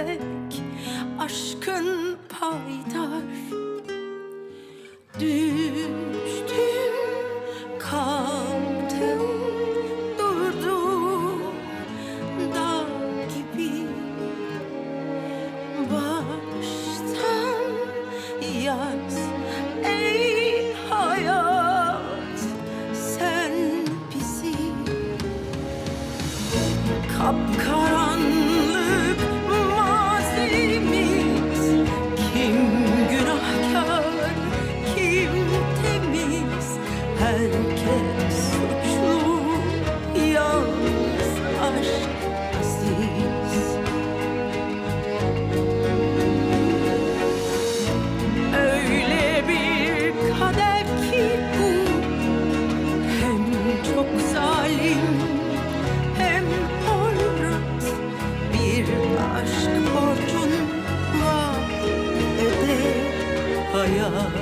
tek aşkın paydar. Düştüm, kalktım, durdum dağ gibi. Baştan yaz ey hayat, sen bizi. Kapkaranlık mazimiz, kim günahkar, kim temiz, herkes suçlu, yalnız aşk aziz. Öyle bir kader ki bu, hem çok zalim hem hoyrat. Bir aşk borcun var, öde hayat.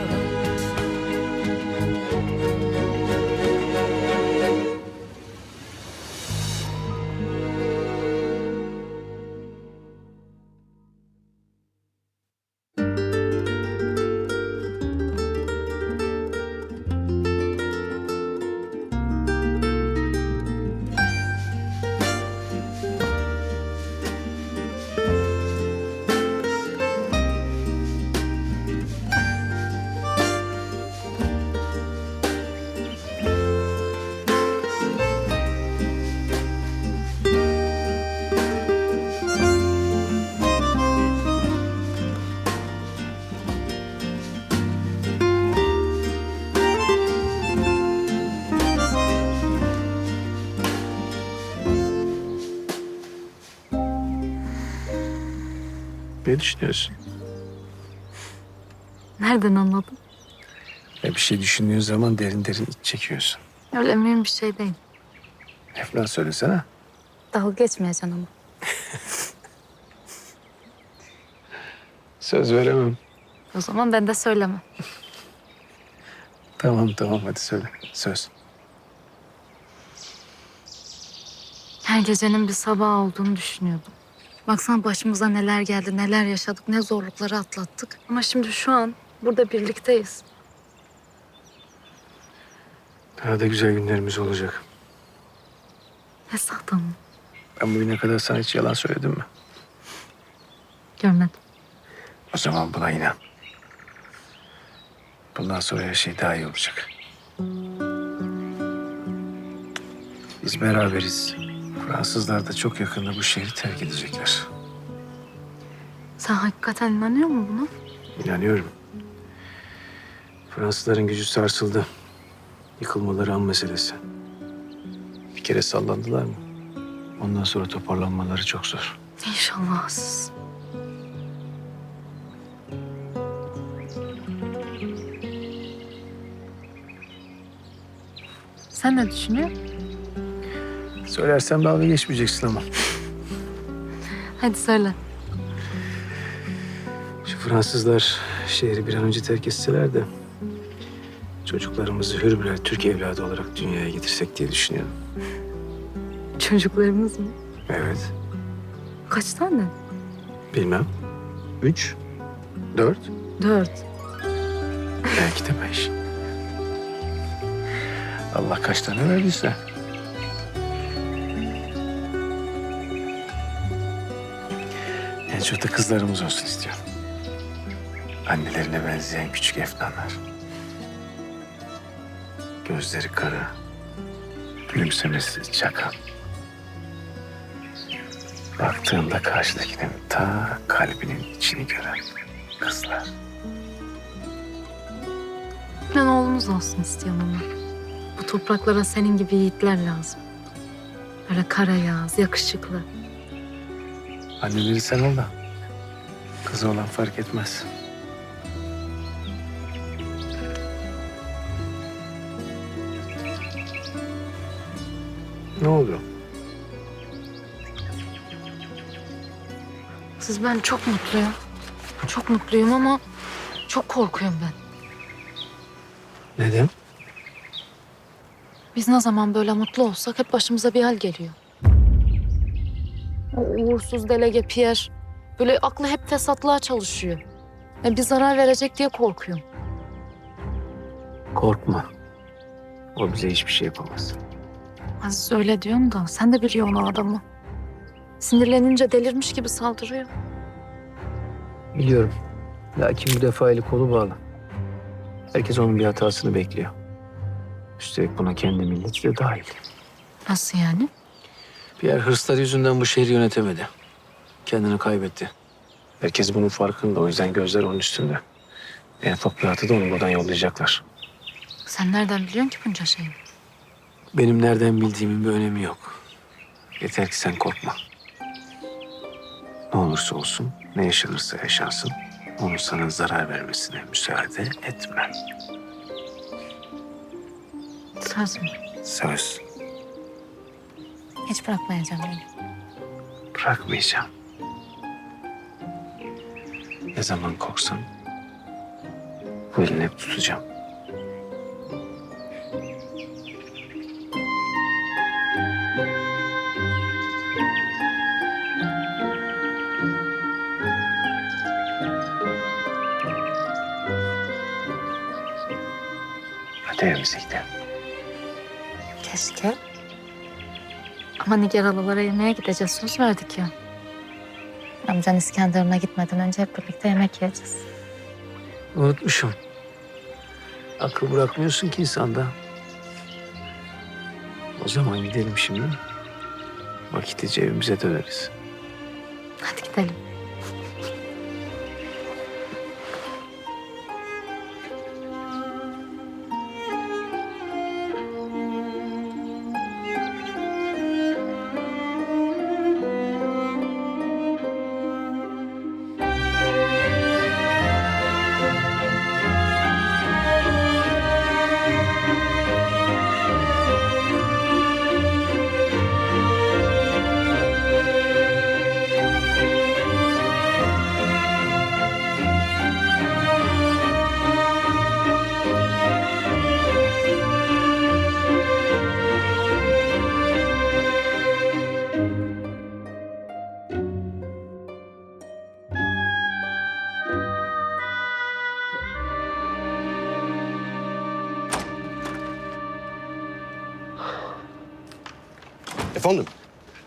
Ne düşünüyorsun? Nereden anladın? Bir şey düşündüğün zaman derin derin iç çekiyorsun. Öyle mühim bir şey değil. Efnan söylesene. Dalga geçmeyeceksin ama. Söz veremem. O zaman ben de söylemem. Tamam hadi söyle. Söz. Her gecenin bir sabah olduğunu düşünüyordum. Baksana başımıza neler geldi, neler yaşadık, ne zorlukları atlattık. Ama şimdi şu an burada birlikteyiz. Daha da güzel günlerimiz olacak. Esat'ım. Ben bugüne kadar sana hiç yalan söyledim mi? Görmedim. O zaman buna inan. Bundan sonra her şey daha iyi olacak. Biz beraberiz. Fransızlar da çok yakında bu şehri terk edecekler. Sen hakikaten inanıyor musun buna? İnanıyorum. Fransızların gücü sarsıldı. Yıkılmaları an meselesi. Bir kere sallandılar mı? Ondan sonra toparlanmaları çok zor. İnşallah Aziz. Sen ne düşünüyorsun? Söylersem dalga geçmeyeceksin ama. Hadi söyle. Şu Fransızlar şehri bir an önce terk etseler de çocuklarımızı hür birer Türk evladı olarak dünyaya getirsek diye düşünüyorum. Çocuklarımız mı? Evet. Kaç tane? Bilmem. 3, 4, 4. belki de 5. Allah kaç tane verdiyse. En çok da kızlarımız olsun istiyorum. Annelerine benzeyen küçük Efnanlar. Gözleri kara, gülümsemesi çakan. Baktığında karşıdakinin ta kalbinin içini gören kızlar. Ben oğlumuz olsun istiyorum ama. Bu topraklara senin gibi yiğitler lazım. Böyle kara yağız, yakışıklı. Anneleri sen ol da kızı olan fark etmez. Ne oldu? Ben çok mutluyum. Çok mutluyum ama çok korkuyorum ben. Neden? Biz ne zaman böyle mutlu olsak hep başımıza bir hal geliyor. O uğursuz delege Pierre Böyle aklı hep fesatlığa çalışıyor. Bir zarar verecek diye korkuyorum. Korkma. O bize hiçbir şey yapamaz. Aziz öyle diyorsun da sen de biliyorsun o adamı. Sinirlenince delirmiş gibi saldırıyor. Biliyorum. Lakin bu defa eli kolu bağlı. Herkes onun bir hatasını bekliyor. Üstelik buna kendi milleti de dahil. Nasıl yani? Pierre hırsları yüzünden bu şehri yönetemedi. Kendini kaybetti. Herkes bunun farkında. O yüzden gözler onun üstünde. En ufak bir hata da onu buradan yollayacaklar. Sen nereden biliyorsun ki bunca şeyi? Benim nereden bildiğimin bir önemi yok. Yeter ki sen korkma. Ne olursa olsun, ne yaşanırsa yaşansın, onun sana zarar vermesine müsaade etmem. Söz mü? Söz. Hiç bırakmayacağım beni. Bırakmayacağım. Ne zaman korksan bu elini hep tutacağım. Hadi evimize gidelim. Keşke. Ama Nigaralılara yemeğe gideceğiz. Söz verdik ya. Amcan İskenderun'a gitmeden önce hep birlikte yemek yiyeceğiz. Unutmuşum. Akıl bırakmıyorsun ki insanda. O zaman gidelim şimdi. Vakitlice evimize döneriz. Hadi gidelim. Efendim,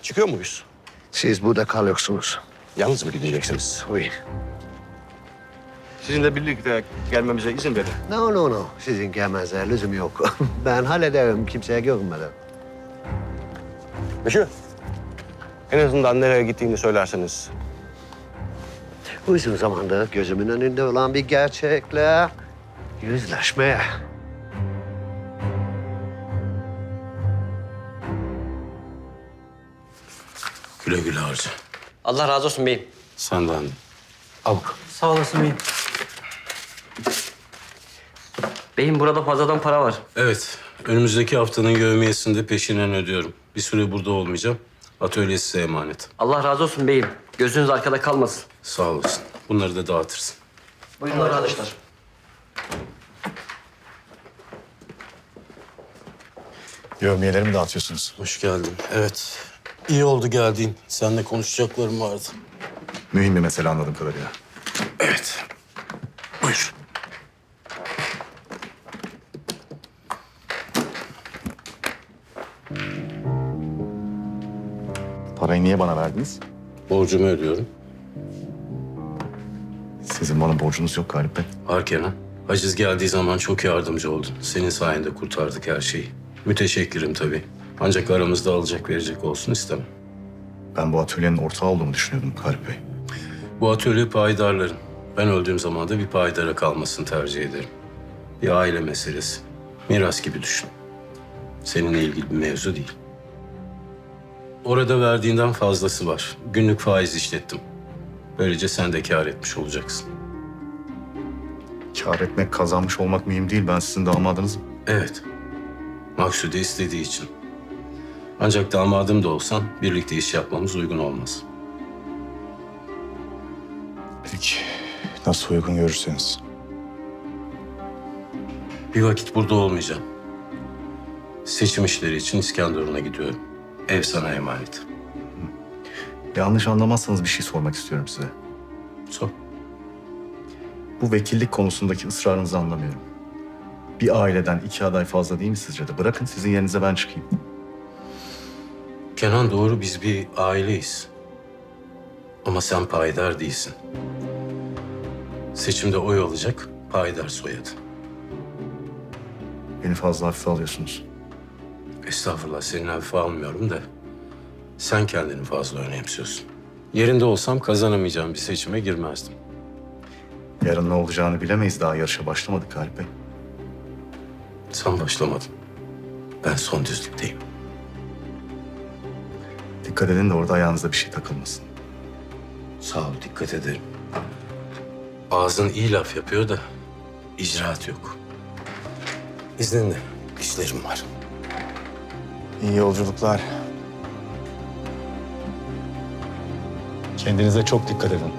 çıkıyor muyuz? Siz burada kalıyorsunuz. Yalnız mı gideceksiniz? Oui. Sizinle birlikte gelmemize izin verin. No. Sizin gelmenize lüzum yok. Ben hallederim kimseye görünmeden. Monsieur, en azından nereye gittiğini söylerseniz. Uzun zamandır gözümün önünde olan bir gerçekle yüzleşmeye. Güle güle harca. Allah razı olsun beyim. Senden de. Al bakalım. Sağ olasın beyim. Beyim burada fazladan para var. Evet, önümüzdeki haftanın yevmiyesinde peşinen ödüyorum. Bir süre burada olmayacağım. Atölye size emanet. Allah razı olsun beyim. Gözünüz arkada kalmasın. Sağ olasın. Bunları da dağıtırsın. Buyurun arkadaşlar. Yevmiyeleri mi dağıtıyorsunuz? Hoş geldin. Evet, iyi oldu geldiğin. Seninle konuşacaklarım vardı. Mühim bir mesele anladığım kadarıyla. Evet. Buyur. Parayı niye bana verdiniz? Borcumu ödüyorum. Sizin bana borcunuz yok Galip Bey. Var Kenan. Haciz geldiği zaman çok yardımcı oldun. Senin sayende kurtardık her şeyi. Müteşekkirim tabii. Ancak aramızda alacak verecek olsun istemem. Ben bu atölyenin ortağı olduğumu düşünüyordum Galip Bey. Bu atölye payidarların. Ben öldüğüm zaman da bir payidara kalmasını tercih ederim. Bir aile meselesi. Miras gibi düşün. Seninle ilgili bir mevzu değil. Orada verdiğinden fazlası var. Günlük faiz işlettim. Böylece sen de kâr etmiş olacaksın. Kâr etmek, kazanmış olmak mühim değil. Ben sizin damadınızım. Evet. Maksude istediği için. Ancak damadım da olsan birlikte iş yapmamız uygun olmaz. Peki, nasıl uygun görürseniz. Bir vakit burada olmayacağım. Seçim işleri için İskenderun'a gidiyorum. Ev sana emanet. Yanlış anlamazsanız bir şey sormak istiyorum size. Sor. Bu vekillik konusundaki ısrarınızı anlamıyorum. Bir aileden 2 aday fazla değil mi sizce de? Bırakın sizin yerinize ben çıkayım. Kenan doğru, biz bir aileyiz. Ama sen payidar değilsin. Seçimde oy alacak payidar soyadı. Beni fazla hafife alıyorsunuz. Estağfurullah, senin hafife almıyorum da sen kendini fazla önemsiyorsun. Yerinde olsam kazanamayacağım bir seçime girmezdim. Yarın ne olacağını bilemeyiz. Daha yarışa başlamadık Galip Bey. Sen başlamadın. Ben son düzlükteyim. Dikkat edin de orada ayağınıza bir şey takılmasın. Sağ ol, dikkat ederim. Ağzın iyi laf yapıyor da icraat yok. İzninle, işlerim var. İyi yolculuklar. Kendinize çok dikkat edin.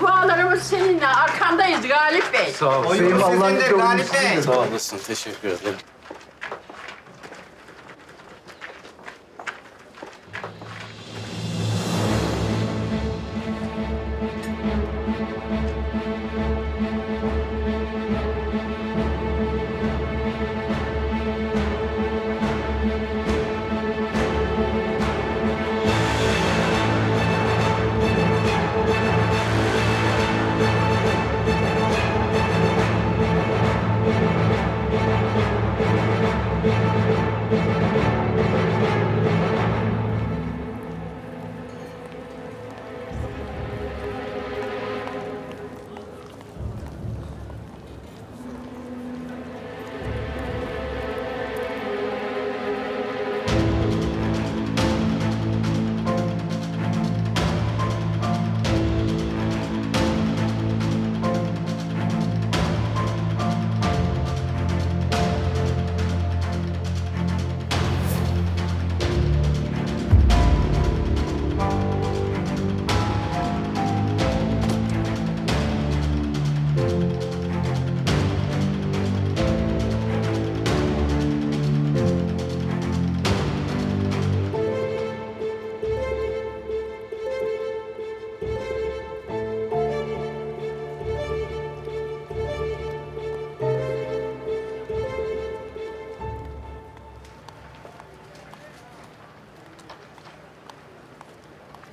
Dualarımız seninle, arkandayız Galip Bey. Sağ ol. Galip Bey. Sağ olasın, teşekkür ederim.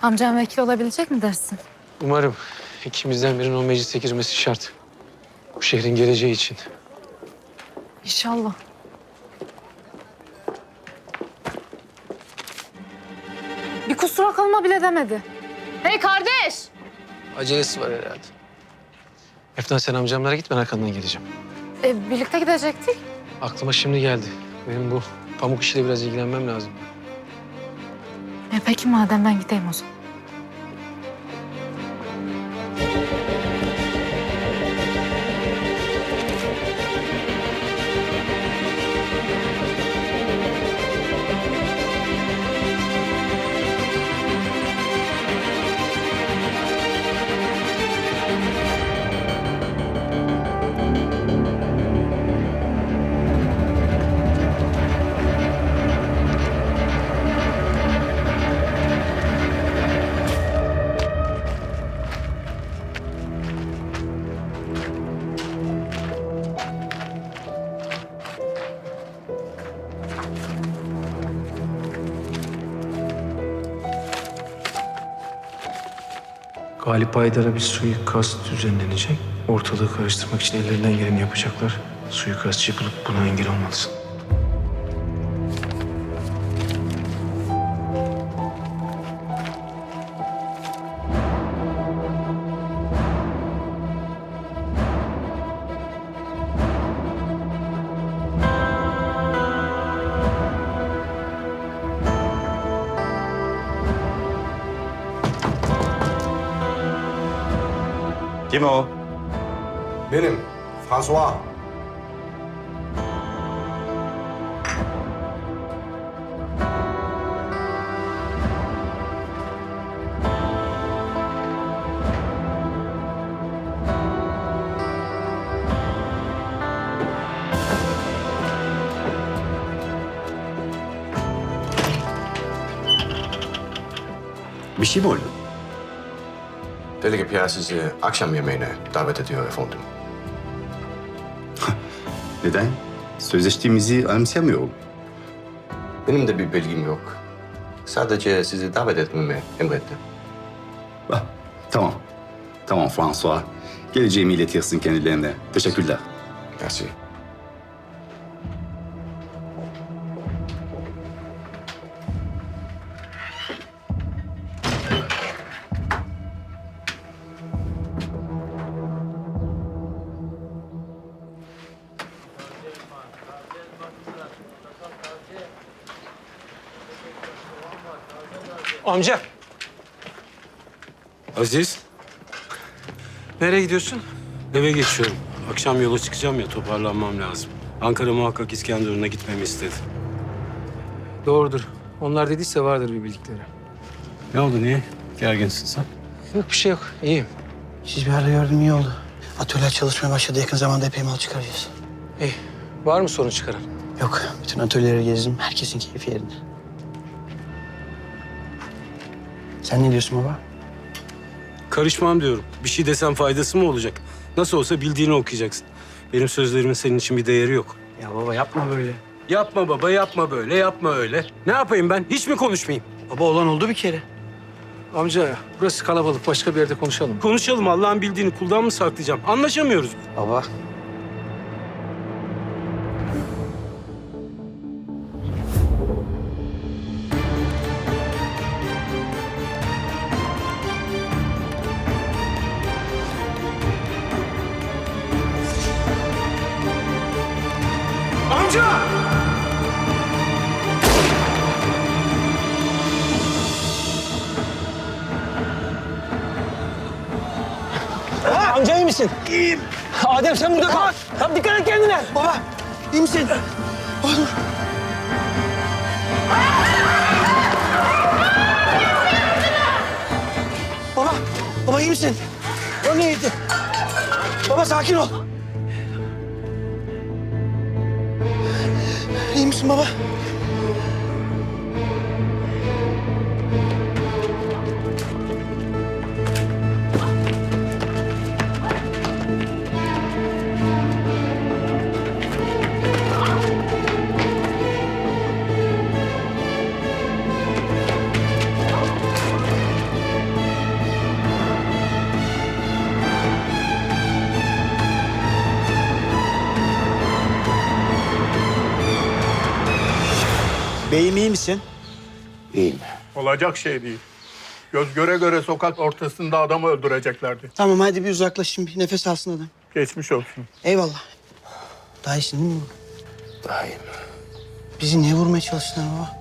Amcam vekil olabilecek mi dersin? Umarım ikimizden birinin o meclise girmesi şart. Bu şehrin geleceği için. İnşallah. Bir kusura kalma bile demedi. Hey kardeş! Acelesi var herhalde. Efnan, sen amcamlara git, ben arkandan geleceğim. Birlikte gidecektik. Aklıma şimdi geldi. Benim bu pamuk işiyle biraz ilgilenmem lazım. Peki madem ben gideyim o zaman. Galip Aydar'a bir suikast düzenlenecek. Ortalığı karıştırmak için ellerinden geleni yapacaklar. Suikastçı bulup buna engel olmalısın. Kim o? Benim, François. Kim oldu? Delege Pierre sizi akşam yemeğine davet ediyor efendim. Neden? Sözleştiğimizi anımsamıyor oğlum. Benim de bir bilgim yok. Sadece sizi davet etmemi emretti. Ah, tamam. Tamam François. Geleceğimi iletirsin kendilerine. Teşekkürler. Merci. Amca. Aziz, Nereye gidiyorsun? eve geçiyorum. Akşam yola çıkacağım ya, toparlanmam lazım. Ankara muhakkak İskenderun'a gitmemi istedi. Doğrudur. Onlar dediyse vardır bir bildikleri. Ne oldu, niye? Gerginsin sen. Yok bir şey yok. İyiyim. Siz bir ara gördüm iyi oldu. Atölye çalışmaya başladı. Yakın zamanda epey mal çıkaracağız. İyi. Var mı sorun çıkaran? Yok, bütün atölyeleri gezdim. Herkesin keyfi yerinde. Sen ne diyorsun baba? Karışmam diyorum. Bir şey desem faydası mı olacak? Nasıl olsa bildiğini okuyacaksın. Benim sözlerimin senin için bir değeri yok. Ya baba yapma böyle. Yapma baba, yapma böyle, yapma öyle. Ne yapayım ben? Hiç mi konuşmayayım? Baba olan oldu bir kere. Amca burası kalabalık. Başka bir yerde konuşalım. Konuşalım, Allah'ın bildiğini kuldan mı saklayacağım? Anlaşamıyoruz. Baba. Amca iyi misin? İyiyim. Adem sen burada kal. Tamam dikkat et kendine. Baba, iyi misin? Baba dur. Baba, baba iyi misin? O neydi? Baba sakin ol. İyi misin baba? Beyim iyi misin? İyiyim. Olacak şey değil. Göz göre göre sokak ortasında adamı öldüreceklerdi. Tamam hadi bir uzaklaşın, bir nefes alsın adam. Geçmiş olsun. Eyvallah. Daha iyisin değil mi? Daha iyiyim. Bizi niye vurmaya çalıştılar baba?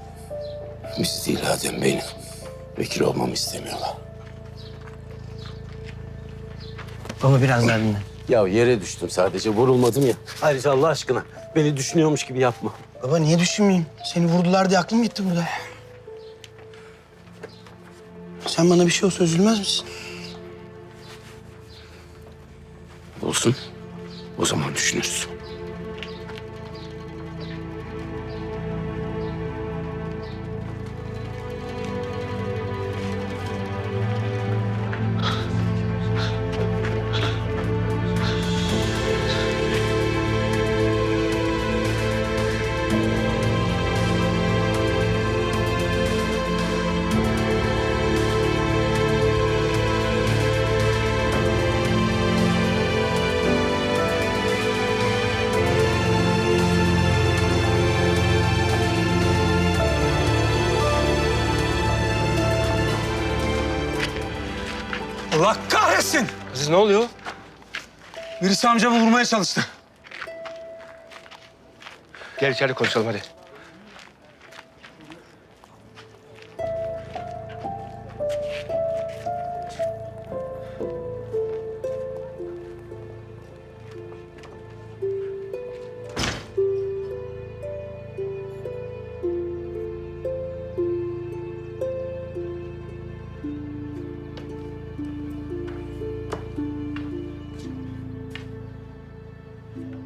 Biz değil Adem benim. Vekil olmamı istemiyorlar. Baba biraz daha dinle. Ya yere düştüm sadece, vurulmadım ya. Ayrıca Allah aşkına beni düşünüyormuş gibi yapma. Baba niye düşünmeyeyim? Seni vurdular diye aklım gitti burada. Sen bana bir şey olsa üzülmez misin? Olsun. O zaman düşünürüz. Allah kahretsin! Aziz ne oluyor? Birisi amcamı vurmaya çalıştı. Gel içeri konuşalım hadi.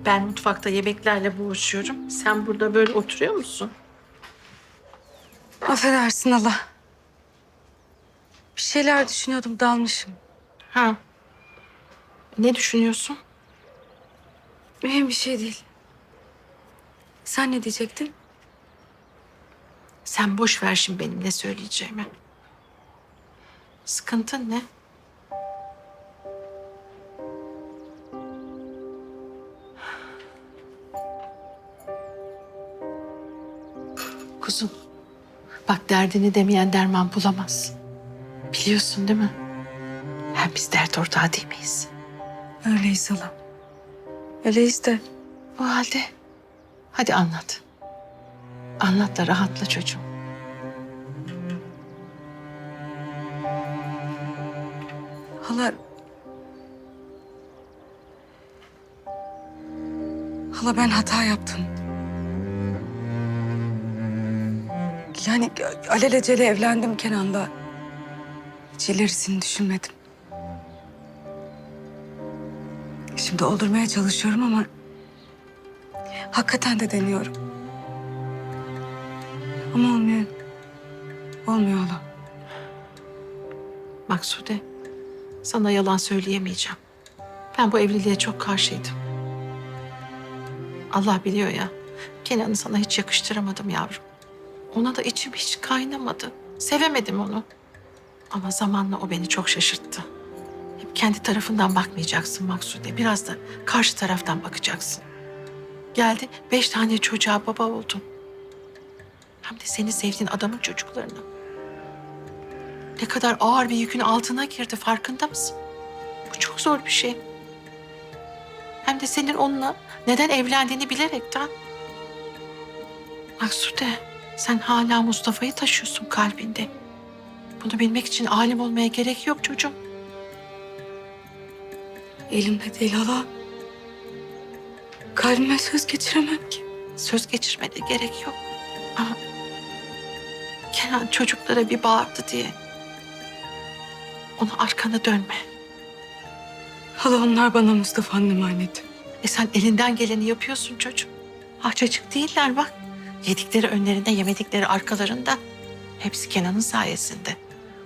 Ben mutfakta yemeklerle boğuşuyorum. Sen burada böyle oturuyor musun? Affedersin Allah. Bir şeyler düşünüyordum, dalmışım. Ha. Ne düşünüyorsun? Mühim bir şey değil. Sen ne diyecektin? Sen boş ver şimdi benim ne söyleyeceğimi. Sıkıntın ne? Kuzum, bak derdini demeyen derman bulamaz. Biliyorsun değil mi? Hem biz dert ortağı değil miyiz? Öyleyiz hala. Öyleyiz de. O halde hadi anlat. Anlat da rahatla çocuğum. Hala... Hala ben hata yaptım. Yani alelacele evlendim Kenan'da. Hiç ilerisini düşünmedim. Şimdi oldurmaya çalışıyorum ama... hakikaten de deniyorum. Ama olmuyor. Olmuyor hala. Maksude, sana yalan söyleyemeyeceğim. Ben bu evliliğe çok karşıydım. Allah biliyor ya, Kenan'ı sana hiç yakıştıramadım yavrum. Ona da içim hiç kaynamadı. Sevemedim onu. Ama zamanla o beni çok şaşırttı. Hep kendi tarafından bakmayacaksın Maksude. Biraz da karşı taraftan bakacaksın. Geldi 5 tane çocuğa baba oldun. Hem de seni sevdiğin adamın çocuklarına. Ne kadar ağır bir yükün altına girdi farkında mısın? Bu çok zor bir şey. Hem de senin onunla neden evlendiğini bilerekten. Maksude, sen hala Mustafa'yı taşıyorsun kalbinde. Bunu bilmek için alim olmaya gerek yok çocuğum. Elimde değil hala. Kalbime söz geçiremem ki. Söz geçirmene gerek yok. Ama Kenan çocuklara bir bağırdı diye ona arkana dönme. Hala onlar bana Mustafa'nın emaneti. Sen elinden geleni yapıyorsun çocuğum. Harcacık değiller bak. Yedikleri önlerinde, yemedikleri arkalarında. Hepsi Kenan'ın sayesinde.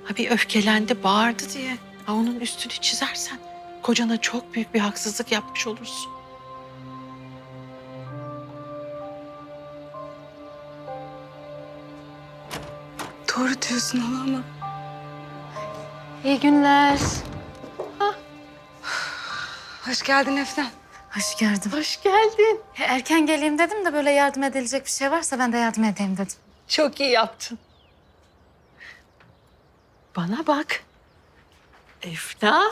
Ha bir öfkelendi, bağırdı diye. Ha onun üstünü çizersen kocana çok büyük bir haksızlık yapmış olursun. Doğru diyorsun hala ama... İyi günler. Hoş geldin Efnan. Hoş gördüm. Hoş geldin. Erken geleyim dedim de böyle yardım edilecek bir şey varsa ben de yardım edeyim dedim. Çok iyi yaptın. Bana bak. Efna.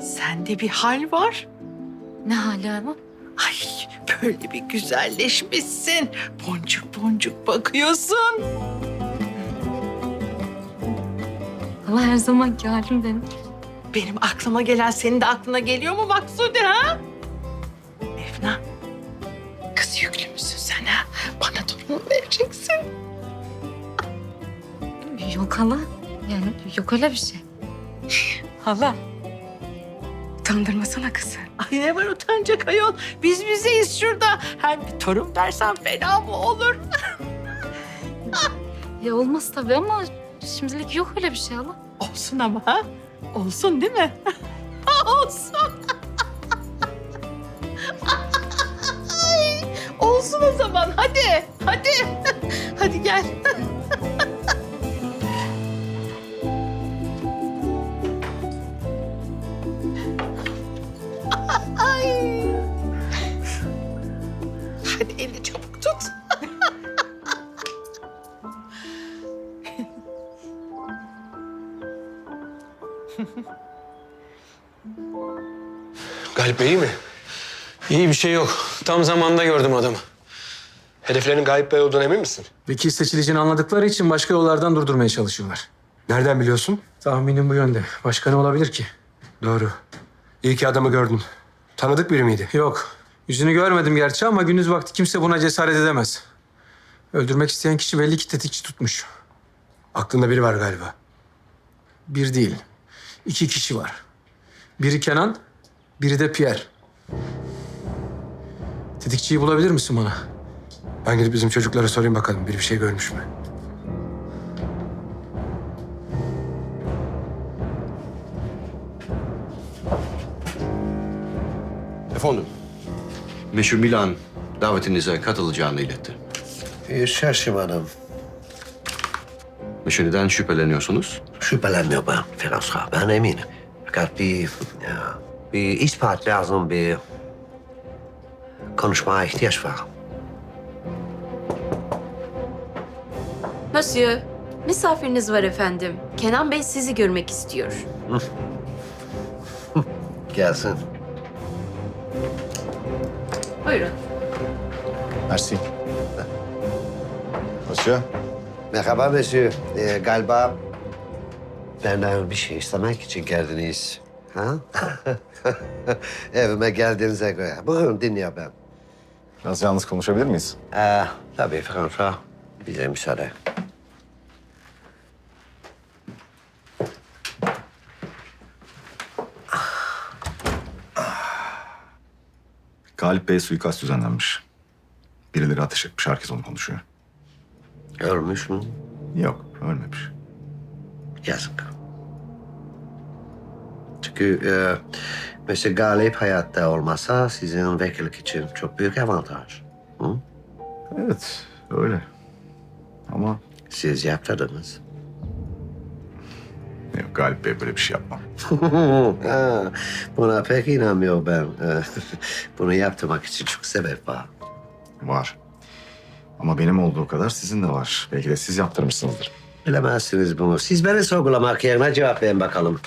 Sende bir hal var. Ne hali ama? Ay böyle bir güzelleşmişsin. Boncuk boncuk bakıyorsun. Allah her zamanki halim benim. Benim aklıma gelen senin de aklına geliyor mu Maksude ha? Efna. Kız yüklü müsün sen ha? Bana torun vereceksin. Yok hala. Yani yok öyle bir şey. Hala. Utandırmasana kızı. Ay ne var utanacak ayol? Biz bizeyiz şurada. Hem bir torun dersen fena mı olur? Ya olmaz tabii ama şimdilik yok öyle bir şey hala. Olsun ama ha? Olsun değil mi? Olsun. Ay, olsun o zaman. Hadi. Hadi. Hadi gel. Ay. Hadi elini çabuk tut. Galip Bey iyi mi? İyi bir şey yok. Tam zamanda gördüm adamı. Hedeflerinin Galip Bey olduğuna emin misin? Vekil seçileceğini anladıkları için başka yollardan durdurmaya çalışıyorlar. Nereden biliyorsun? Tahminim bu yönde. Başka ne olabilir ki? Doğru. İyi ki adamı gördün. Tanıdık biri miydi? Yok. Yüzünü görmedim gerçi ama gündüz vakti kimse buna cesaret edemez. Öldürmek isteyen kişi belli ki tetikçi tutmuş. Aklında biri var galiba. Bir değil, 2 kişi var. Biri Kenan, biri de Pierre. Tetikçiyi bulabilir misin bana? Ben gidip bizim çocuklara sorayım bakalım. Biri bir şey görmüş mü? Efendim, Meşhur Milan davetinize katılacağını iletti. Şaşırmadım. Meşhur neden şüpheleniyorsunuz? Şüphelenmiyor ben Firas Ağa, ben eminim. Fakat bir ispat lazım, bir konuşmaya ihtiyaç var. Monsieur, misafiriniz var efendim. Kenan Bey sizi görmek istiyor. Gelsin. Buyurun. Merci. Monsieur. Merhaba monsieur. Galiba benden bir şey istemek için geldiniz. Ha? Evime geldiğinize göre. Buyurun dinliyor ben. Biraz yalnız konuşabilir miyiz? Tabii Fransa. Bize müsaade. Galip Bey'e suikast düzenlenmiş. Birileri ateş etmiş, herkes onu konuşuyor. Ölmüş mü? Yok, ölmemiş. Yazık. Çünkü mesela Galip hayatta olmasa sizin vekillik için çok büyük avantaj. Hı? Evet, öyle. Ama Siz yaptırdınız. yok, Galip Bey böyle bir şey yapmam. Ha, buna pek inanmıyorum ben. Bunu yaptırmak için çok sebep var. Var. Ama benim olduğu kadar sizin de var. Belki de siz yaptırmışsınızdır. Bilemezsiniz bunu. Siz beni sorgulamak yerine cevap verin bakalım.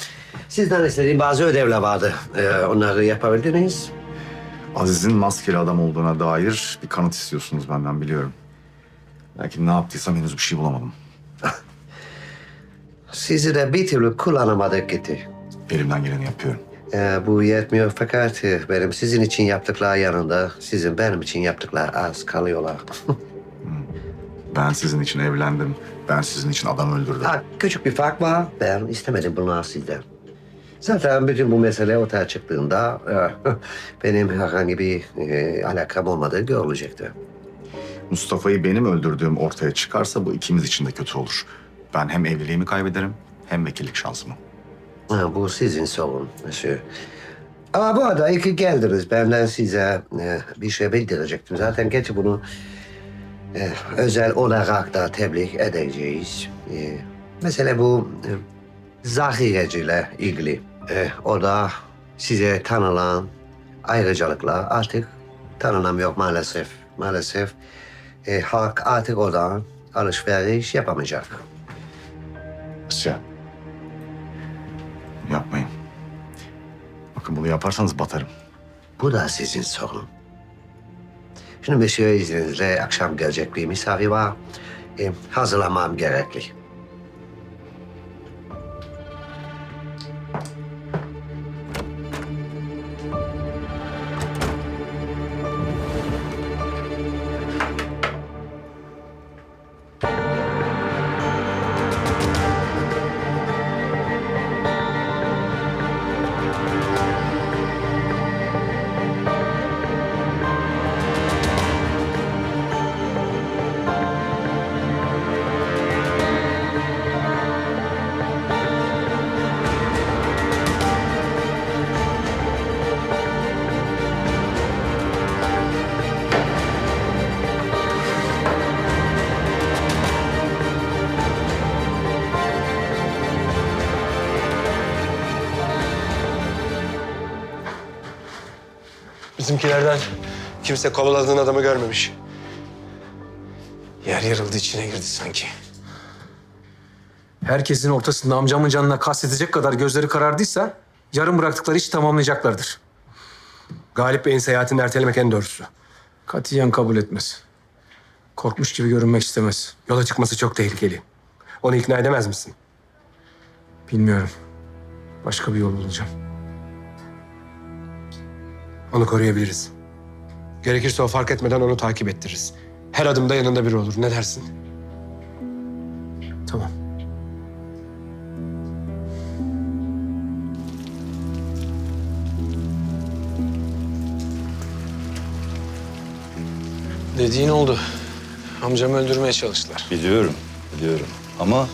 Sizden istediğim bazı ödevler vardı. Onları yapabildiniz. Aziz'in maskeli adam olduğuna dair bir kanıt istiyorsunuz benden, biliyorum. Belki ne yaptıysam henüz bir şey bulamadım. Sizi de bir türlü kullanamadık gitti. Elimden geleni yapıyorum. Bu yetmiyor fakat benim sizin için yaptıklar yanında sizin benim için yaptıklar az kalıyorlar. Ben sizin için evlendim. Ben sizin için adam öldürdüm. Küçük bir fark var. Ben istemedim bunu sizden. Zaten bütün bu mesele ortaya çıktığında benim herhangi bir alakam olmadığı görülecekti. Mustafa'yı benim öldürdüğüm ortaya çıkarsa bu ikimiz için de kötü olur. Ben hem evliliğimi kaybederim hem vekillik şansımı. Bu sizin sorun monsieur. Ama bu arada iyi ki geldiniz. Benden size bir şey bildirecektim. Zaten geç bunu özel olarak da tebliğ edeceğiz. Mesela bu zahireciyle ilgili. O da size tanınan ayrıcalıklar artık tanınamıyor maalesef. Maalesef halk artık oradan alışveriş yapamayacak. Asya. Yapmayın. Bakın bunu yaparsanız batarım. Bu da sizin sorun. Şimdi monsieur izninizle akşam gelecek bir misafir var. Hazırlamam gerekli. Bizimkilerden kimse kovaladığın adamı görmemiş. Yer yarıldı, içine girdi sanki. Herkesin ortasında amcamın canına kastedecek kadar gözleri karardıysa yarım bıraktıkları işi tamamlayacaklardır. Galip Bey'in seyahatini ertelemek en doğrusu. Katiyen kabul etmez. Korkmuş gibi görünmek istemez. Yola çıkması çok tehlikeli. Onu ikna edemez misin? Bilmiyorum. Başka bir yol bulacağım. Onu koruyabiliriz. Gerekirse o fark etmeden onu takip ettiririz. Her adımda yanında biri olur. Ne dersin? Tamam. Dediğin oldu. Amcamı öldürmeye çalıştılar. Biliyorum. Ama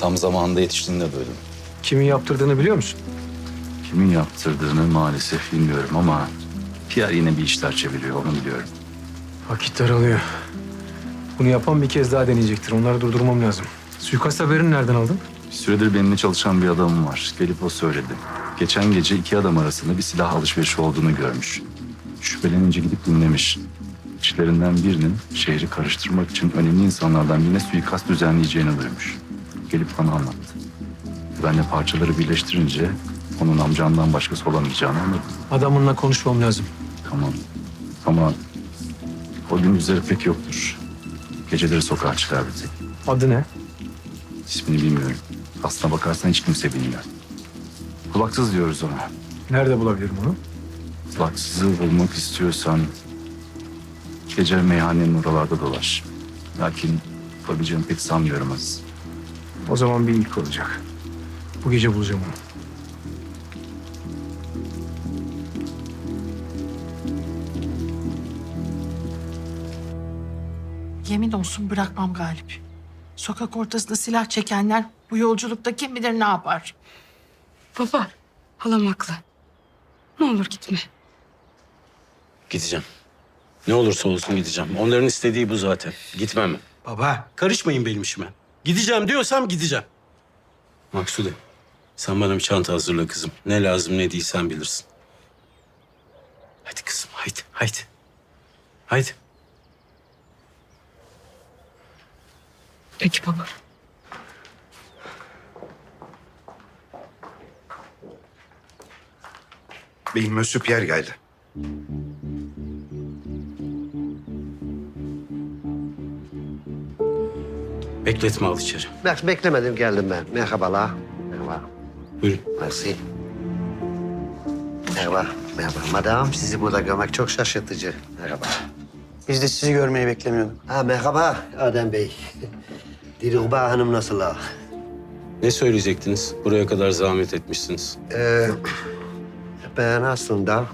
tam zamanında yetiştiğini de duydum. Kimin yaptırdığını biliyor musun? Kimin yaptırdığını maalesef bilmiyorum ama Pierre yine bir işler çeviriyor, onu biliyorum. Vakit daralıyor. Bunu yapan bir kez daha deneyecektir. Onları durdurmam lazım. Suikast haberini nereden aldın? Bir süredir benimle çalışan bir adamım var. Gelip o söyledi. Geçen gece iki adam arasında bir silah alışverişi olduğunu görmüş. Şüphelenince gidip dinlemiş. İçlerinden birinin şehri karıştırmak için önemli insanlardan birine suikast düzenleyeceğini duymuş. Gelip bana anlattı. Ben de parçaları birleştirince onun amcamdan başkası olamayacağını anladım. Adamınla konuşmam lazım. Tamam. Ama o gündüzleri pek yoktur. Geceleri sokağa çıkar bizi. Adı ne? İsmini bilmiyorum. Aslına bakarsan hiç kimse bilmiyor. Kulaksız diyoruz ona. Nerede bulabilirim onu? Kulaksızı bulmak istiyorsan gece meyhanenin oralarda dolaş. Lakin yapabileceğimi pek sanmıyorum Aziz. O zaman bir ilk olacak. Bu gece bulacağım onu. Yemin olsun bırakmam Galip. Sokak ortasında silah çekenler bu yolculukta kim bilir ne yapar. Baba, halam haklı. Ne olur gitme. Gideceğim. Ne olursa olsun gideceğim. Onların istediği bu zaten. Gitmem. Baba. Karışmayın benim işime. Gideceğim diyorsam gideceğim. Maksude, sen bana bir çanta hazırla kızım. Ne lazım ne değil sen bilirsin. Hadi kızım, haydi, haydi. Haydi. Peki baba. Beyim, Monsieur Pierre geldi. Bekletme, al içeri. Beklemedim, geldim ben. Merhabalar. Merhaba. Buyurun. Merci. Merhaba. Merhaba. Madam, sizi burada görmek çok şaşırtıcı. Merhaba. Biz de sizi görmeyi beklemiyorduk. Ha, merhaba Adem Bey. Dilruba Hanım nasıllar? Ne söyleyecektiniz? Buraya kadar zahmet etmişsiniz. Ben aslında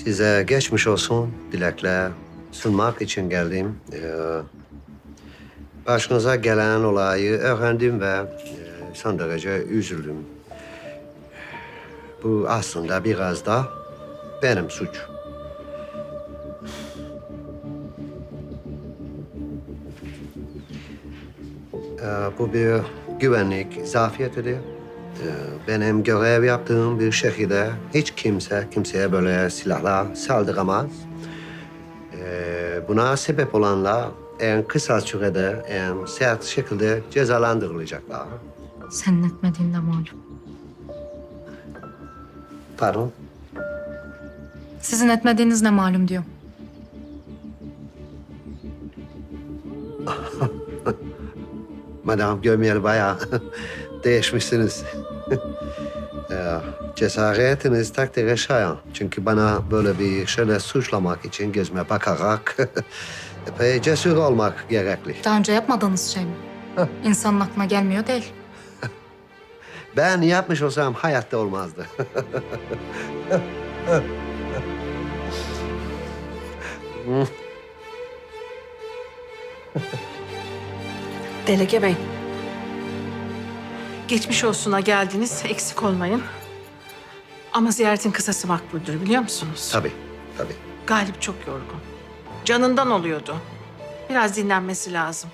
size geçmiş olsun dilekler sunmak için geldim. Başınıza gelen olayı öğrendim ve son derece üzüldüm. Bu aslında biraz da benim suç. Bu bir güvenlik zafiyetidir. Benim görev yaptığım bir şehirde hiç kimse kimseye böyle silahla saldıramaz. Buna sebep olanlar en kısa sürede en sert şekilde cezalandırılacaklar. Senin etmediğin de malum. Pardon? Sizin etmediğiniz ne malum diyor. Madam, görmeyeli bayağı değişmişsiniz. Cesaretiniz takdire şayan. Çünkü bana böyle bir şeyle suçlamak için gözüme bakarak epey cesur olmak gerekli. Daha önce yapmadığınız şey mi? İnsanın aklına gelmiyor değil. Ben yapmış olsam hayatta olmazdı. Delege Bey. Geçmiş olsuna geldiniz, eksik olmayın. Ama ziyaretin kısası makbuldür, biliyor musunuz? Tabii, tabii. Galip çok yorgun. Canından oluyordu. Biraz dinlenmesi lazım.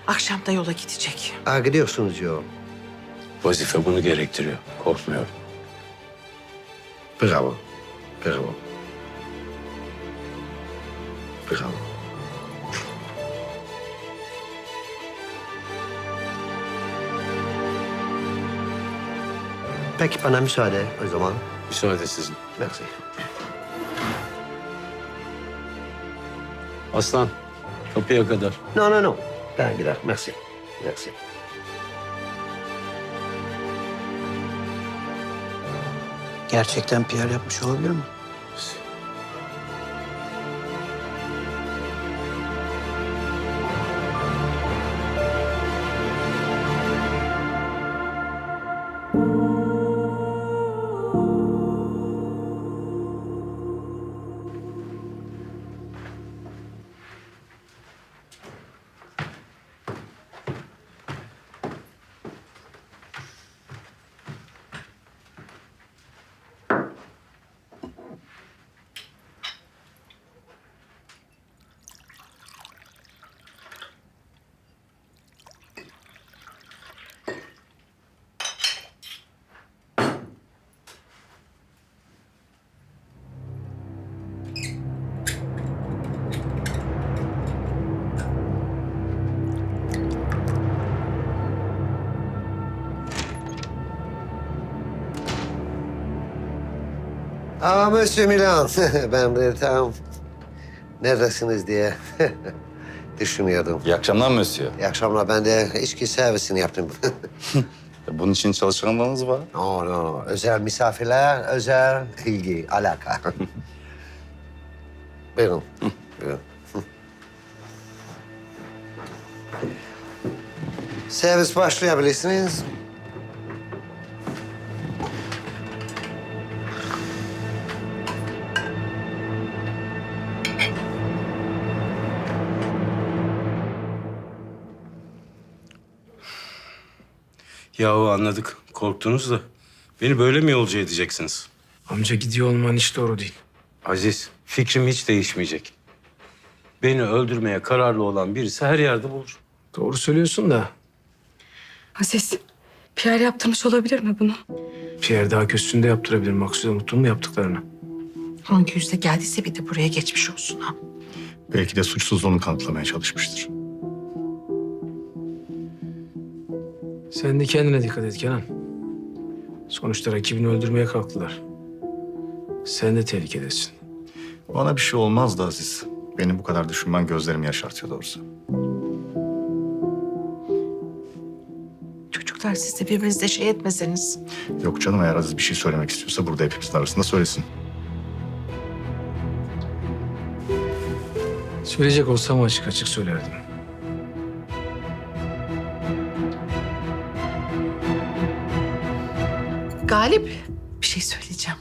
Akşam da yola gidecek. Gidiyorsunuz diyor. Vazife bunu gerektiriyor. Korkmuyorum. Bravo, bravo. Bravo. Peki bana müsaade o zaman. Müsaade sizin. Merci. Aslan, kapıya kadar. No, no, no. Ben gider. Merci. Merci. Gerçekten PR yapmış olabilir mi? Aa, Monsieur Milan. Ben de tam neredesiniz diye düşünüyordum. İyi akşamlar Monsieur. İyi akşamlar. Ben de içki servisini yaptım. Bunun için çalışanlarınız var. No. Özel misafirler, özel ilgi, alaka. Buyurun. Buyurun. Servis başlayabilirsiniz. Yahu anladık. Korktunuz da. Beni böyle mi yolcu edeceksiniz? Amca gidiyor olman hiç doğru değil. Aziz, fikrim hiç değişmeyecek. Beni öldürmeye kararlı olan birisi her yerde bulur. Doğru söylüyorsun da Aziz, Pierre yaptırmış olabilir mi bunu? Pierre daha kötüsünü de yaptırabilir. Maksude unuttun mu yaptıklarını? Hangi yüzle geldiyse bir de buraya geçmiş olsun ha. Belki de suçsuzluğunu kanıtlamaya çalışmıştır. Sen de kendine dikkat et Kenan. Sonuçta rakibini öldürmeye kalktılar. Sen de tehlikedesin. Bana bir şey olmaz da Aziz. Benim bu kadar düşünmen gözlerimi yaşartıyor doğrusu. Çocuklar siz de birbirinizle şey etmeseniz. Yok canım, eğer Aziz bir şey söylemek istiyorsa burada hepimizin arasında söylesin. Söyleyecek olsam açık açık söylerdim. Galip, bir şey söyleyeceğim.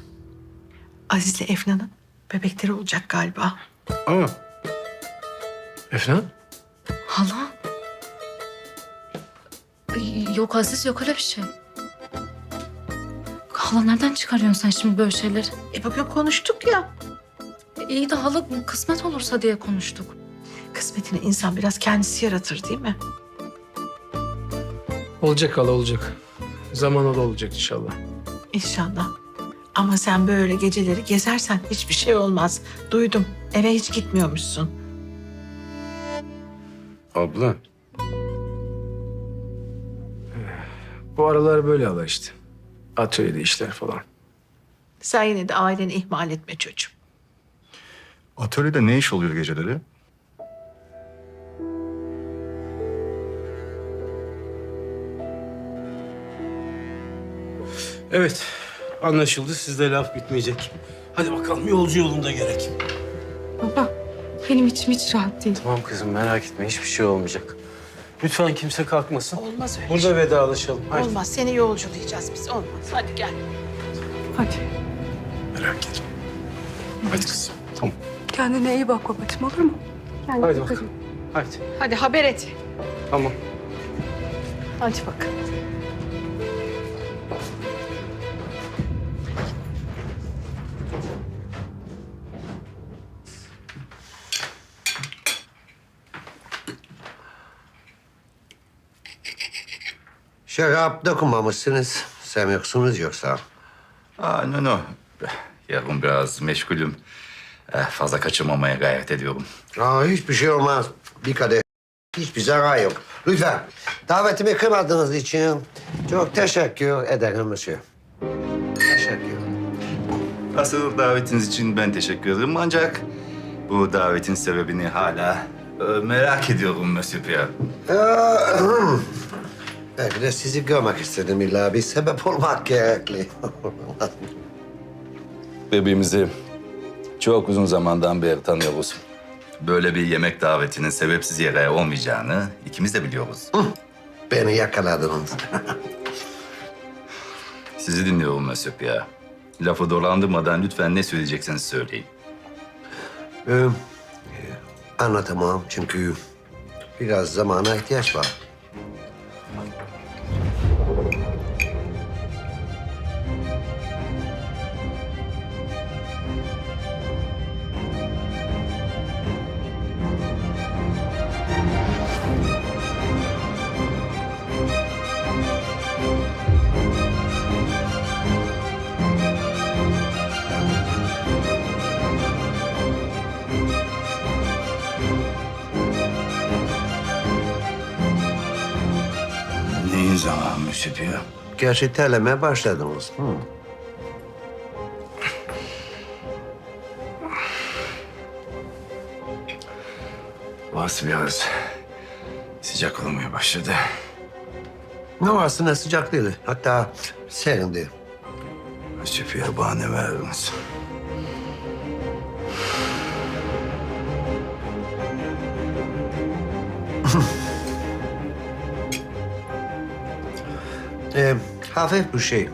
Aziz'le Efnan'ın bebekleri olacak galiba. Ama Efnan? Hala? Yok Aziz, yok öyle bir şey. Hala nereden çıkarıyorsun sen şimdi böyle şeyleri? Bugün konuştuk ya. İyi de hala kısmet olursa diye konuştuk. Kısmetini insan biraz kendisi yaratır değil mi? Olacak hala olacak. Zamanla da olacak inşallah. İnşallah. Ama sen böyle geceleri gezersen hiçbir şey olmaz. Duydum. Eve hiç gitmiyormuşsun. abla, Bu aralar böyle hala işte. Atölyede işler falan. Sen yine de aileni ihmal etme çocuğum. Atölyede ne iş oluyor geceleri? evet anlaşıldı. Sizde laf bitmeyecek. Hadi bakalım yolcu yolunda gerek. Baba, benim içim hiç rahat değil. Tamam kızım merak etme hiçbir şey olmayacak. Lütfen kimse kalkmasın. Olmaz öyle Burada şey. vedalaşalım. Hadi. Olmaz. Seni yolculayacağız biz. Olmaz. Hadi gel. Hadi. Merak etme. Hadi kızım. Tamam. Kendine iyi bak babacığım, olur mu? Kendine Hadi dikkat et. bakalım. Hadi. Hadi haber et. Tamam. Hadi bakalım. Şarap dokunmamışsınız. Sevmiyorsunuz yoksa. No. Yarın biraz meşgulüm. Fazla kaçırmamaya gayret ediyorum. Hiçbir şey olmaz. Bir kadeh. Hiçbir zarar yok. Lütfen. Davetimi kırmadığınız için çok teşekkür ederim Monsieur. Teşekkür. Asıl davetiniz için ben teşekkür ederim ancak bu davetin sebebini hala merak ediyorum Monsieur Pierre. Belki de sizi görmek istedim, illa bir sebep olmak gerekli. Birbirimizi çok uzun zamandan beri tanıyoruz. Böyle bir yemek davetinin sebepsiz yere olmayacağını ikimiz de biliyoruz. Beni yakaladınız. Sizi dinliyorum Monsieur Pierre. Lafı dolandırmadan lütfen ne söyleyecekseniz söyleyin. Anlatamam çünkü biraz zamana ihtiyaç var. Neyin zamanı Monsieur Pierre? Gerçi terlemeye başladınız. Burası biraz sıcak olmaya başladı. Ne aslında sıcak değil. Hatta serindi. Şüpheye bahane verdiniz. Hafif bir şey.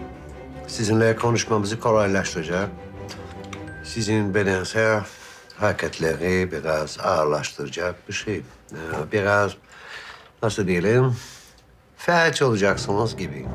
Sizinle konuşmamızı kolaylaştıracak. Sizin bedensel hareketleri biraz ağırlaştıracak bir şey. Biraz nasıl diyelim, felç olacaksınız gibi.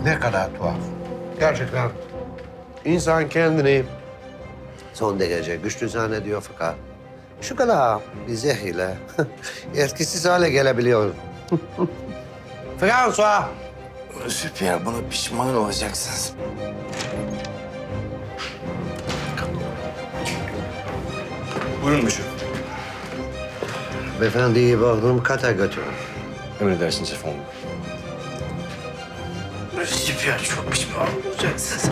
Ne kadar tuhaf. Gerçekten insan kendini son derece güçlü zannediyor fakat şu kadar bir zehirle etkisiz hale gelebiliyor. François! Şüpheye buna pişman olacaksınız. Buyurun Müjde. Beyefendiyi Bodrum kata götürün. Emredersiniz efendim. Şüpheye çok pişman olacaksınız.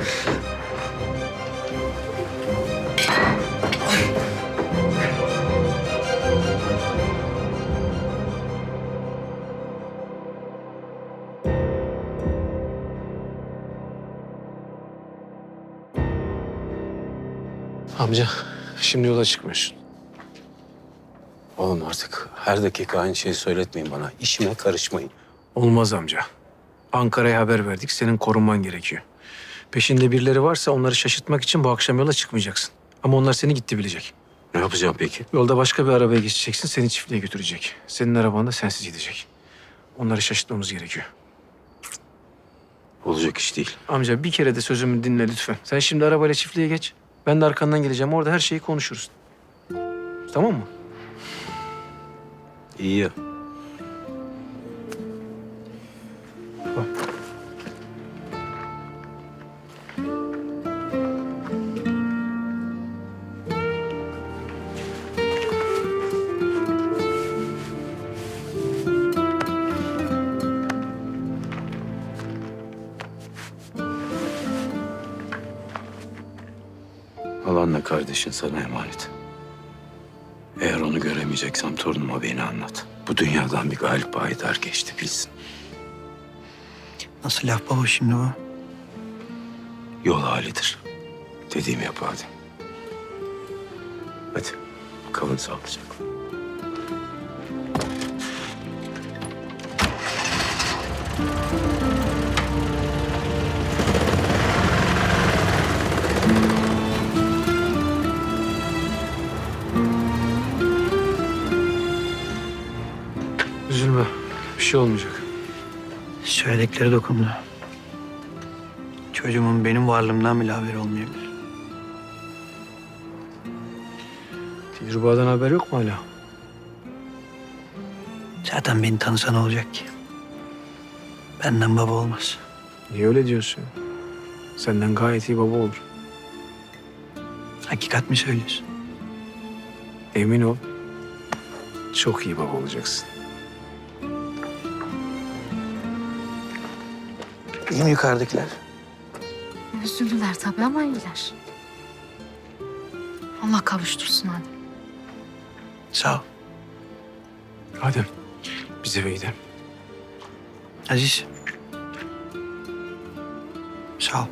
Amca, şimdi yola çıkmıyorsun. Oğlum artık her dakika aynı şeyi söyletmeyin bana. İşime karışmayın. Olmaz amca. Ankara'ya haber verdik. Senin korunman gerekiyor. Peşinde birileri varsa onları şaşırtmak için bu akşam yola çıkmayacaksın. Ama onlar seni gitti bilecek. Ne yapacağım peki? Yolda başka bir arabaya geçeceksin. Seni çiftliğe götürecek. Senin araban da sensiz gidecek. Onları şaşırtmamız gerekiyor. Olacak iş değil. Amca bir kere de sözümü dinle lütfen. Sen şimdi arabayla çiftliğe geç. Ben de arkandan geleceğim. Orada her şeyi konuşuruz. Tamam mı? İyi ya. Halanla kardeşin sana emanet. Eğer onu göremeyeceksem torunuma beni anlat. Bu dünyadan bir Galip Haydar geçti bilsin. Nasıl laf baba şimdi bu? Yol halidir. Dediğimi yap hadi. Hadi kalın sağlıcakla. Üzülme. Bir şey olmayacak. Söyledikleri dokundu. Çocuğumun benim varlığımdan bile haberi olmayabilir. Dilruba'dan haber yok mu hala? Zaten beni tanısa ne olacak ki? Benden baba olmaz. Niye öyle diyorsun? Senden gayet iyi baba olur. Hakikat mi söylüyorsun? Emin ol. Çok iyi baba olacaksın. İyi mi yukarıdakiler? Üzüldüler tabii ama iyiler. Allah kavuştursun hadi. Sağ ol. Hadi biz eve gidelim. Aziz. Sağ ol.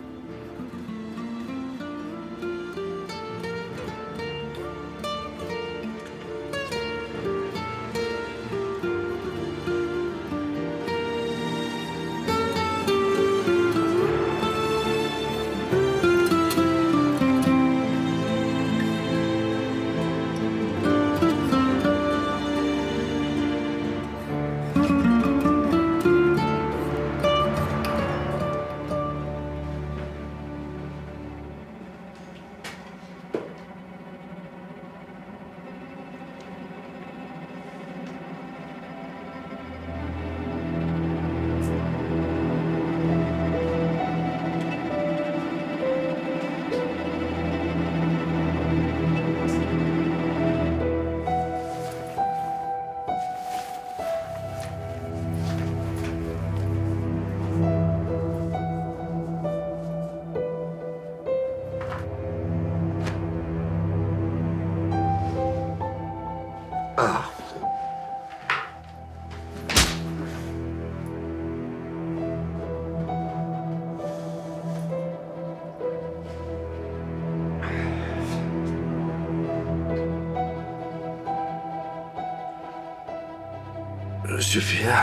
Süfiye.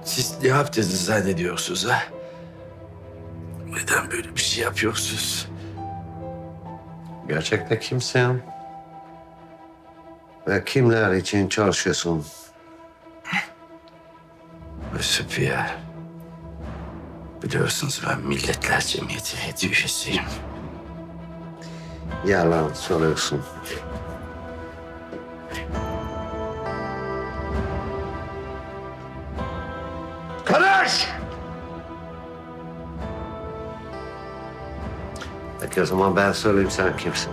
Siz ne yaptığınızı zannediyorsunuz ha? Neden böyle bir şey yapıyorsunuz? Gerçekte kimsin? Ve kimler için çalışıyorsun? Süfiye. Biliyorsunuz ben Milletler Cemiyeti heyeti üyesiyim. Yalan söylüyorsun. Konuş! Peki o zaman ben söyleyeyim, sen kimsin?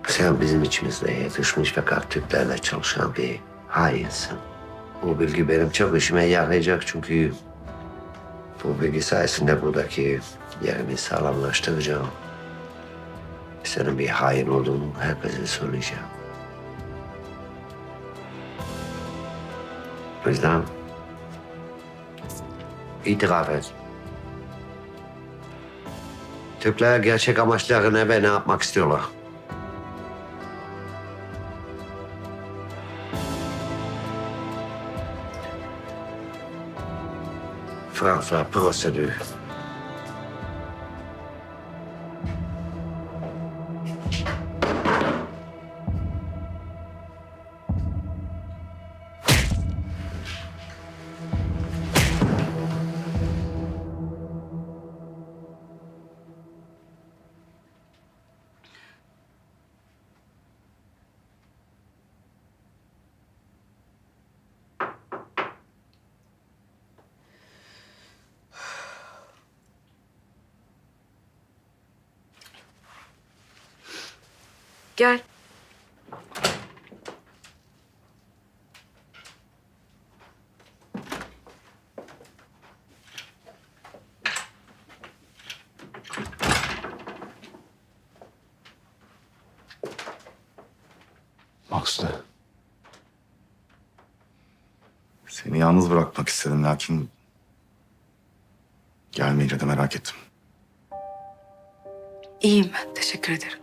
Sen bizim içimizde yetişmiş fakat Türklerle çalışan bir hainsin. Bu bilgi benim çok işime yarayacak çünkü bu bilgi sayesinde buradaki yerimi sağlamlaştıracağım. Senin bir hain olduğunu herkese söyleyeceğim. O yüzden itiraf et. Türkler gerçek amaçlarını ve ne yapmak istiyorlar? Fransa prosedür. Gel. Maksude. Seni yalnız bırakmak istedim lakin gelmeyince de merak ettim. İyiyim ben. Teşekkür ederim.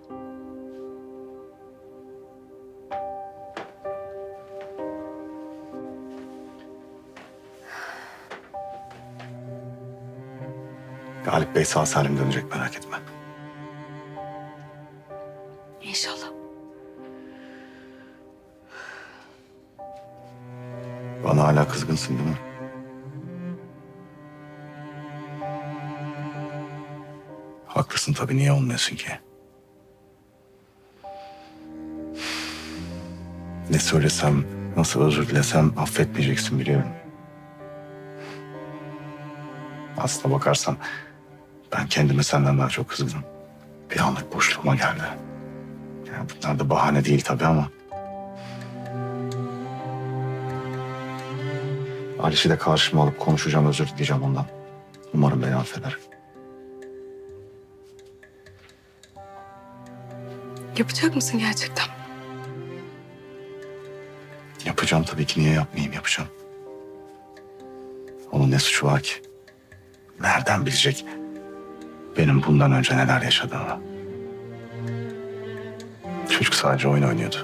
Galip Bey sağ salim dönecek, merak etme. İnşallah. Bana hala kızgınsın değil mi? Haklısın tabii, niye olmuyorsun ki? Ne söylesem, nasıl özür dilesem affetmeyeceksin biliyorum. Aslına bakarsan ben kendime senden daha çok kızgınım. Bir anlık boşluğuma geldi. Yani bunlar da bahane değil tabii ama. Aliş'i de karşıma alıp konuşacağım, özür dileyeceğim ondan. Umarım beni affeder. Yapacak mısın gerçekten? Yapacağım tabii ki, niye yapmayayım, yapacağım. Onun ne suçu var ki? Nereden bilecek benim bundan önce neler yaşadığımı? Çocuk sadece oyun oynuyordu.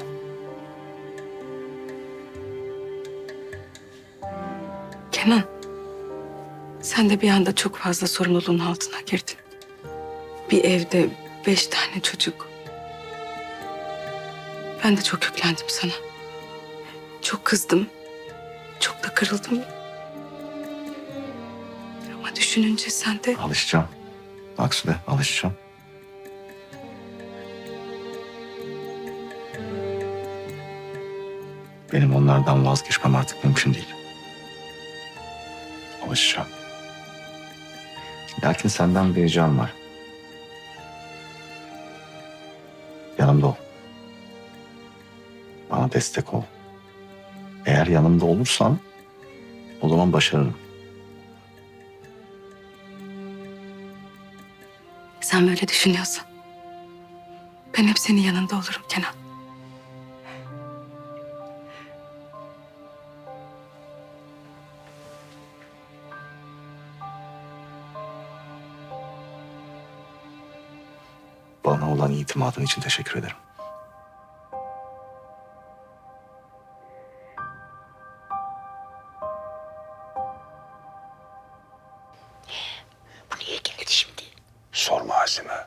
Kenan, sen de bir anda çok fazla sorumluluğun altına girdin. Bir evde 5 tane çocuk. Ben de çok yüklendim sana. Çok kızdım. Çok da kırıldım. Ama düşününce sen de... Alışacağım. Maksude, alışacağım. Benim onlardan vazgeçmem artık mümkün değil. Alışacağım. Lakin senden bir ricam var. Yanımda ol. Bana destek ol. Eğer yanımda olursan o zaman başarırım. Sen böyle düşünüyorsan ben hep senin yanında olurum Kenan. Bana olan itimadın için teşekkür ederim. Azime.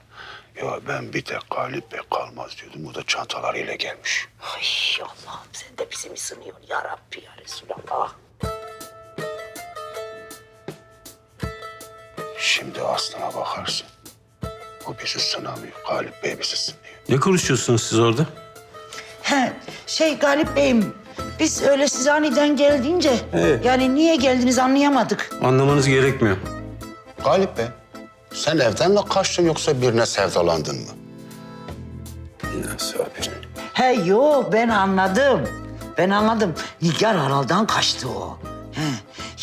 Ya ben bir tek Galip Bey kalmaz diyordum. O da çantalarıyla gelmiş. Ay Allah'ım sen de bizi mi sınıyorsun ya Rabbi ya Resulallah. Şimdi aslına bakarsın. O bizi sınamıyor. Galip Bey bizi sınıyor. Ne konuşuyorsunuz siz orada? Galip Bey'im biz öyle siz aniden geldiğince yani niye geldiniz anlayamadık. Anlamanız gerekmiyor. Galip Bey, sen evden mi kaçtın yoksa birine sevdalandın mı? Nasıl abi? Yok ben anladım. Ben anladım. Nigar Haral'dan kaçtı o.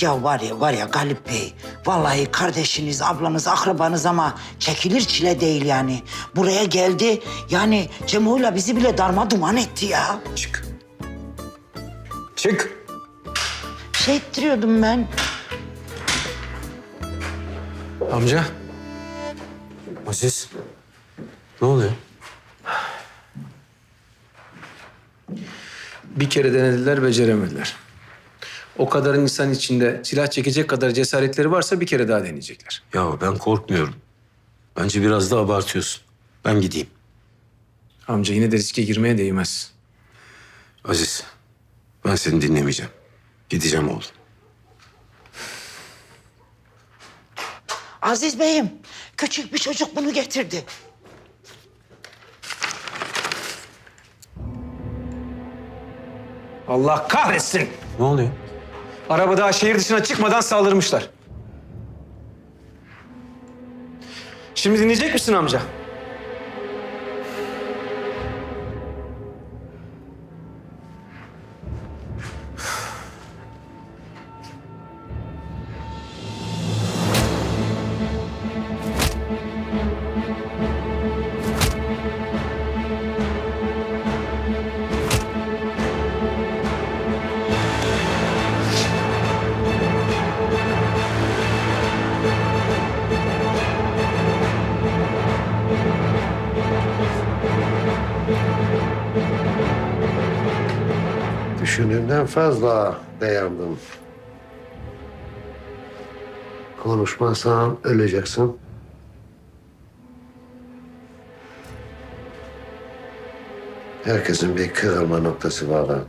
Ya var ya Galip Bey. Vallahi kardeşiniz, ablanız, akrabanız ama çekilir çile değil yani. Buraya geldi. Yani Cemo'yla bizi bile darmaduman etti ya. Çık. Çık. Şey ettiriyordum ben. Amca. Aziz. Ne oluyor? Bir kere denediler, beceremediler. O kadar insan içinde silah çekecek kadar cesaretleri varsa bir kere daha deneyecekler. Ya ben korkmuyorum. Bence biraz da abartıyorsun. Ben gideyim. Amca yine de riske girmeye değmez. Aziz, ben seni dinlemeyeceğim. Gideceğim oğlum. Aziz Bey'im, küçük bir çocuk bunu getirdi. Allah kahretsin! Ne oluyor? Araba daha şehir dışına çıkmadan saldırmışlar. Şimdi dinleyecek misin amca? Düşündüğümden fazla beğendim. Konuşmazsan öleceksin. Herkesin bir kırılma noktası var lan.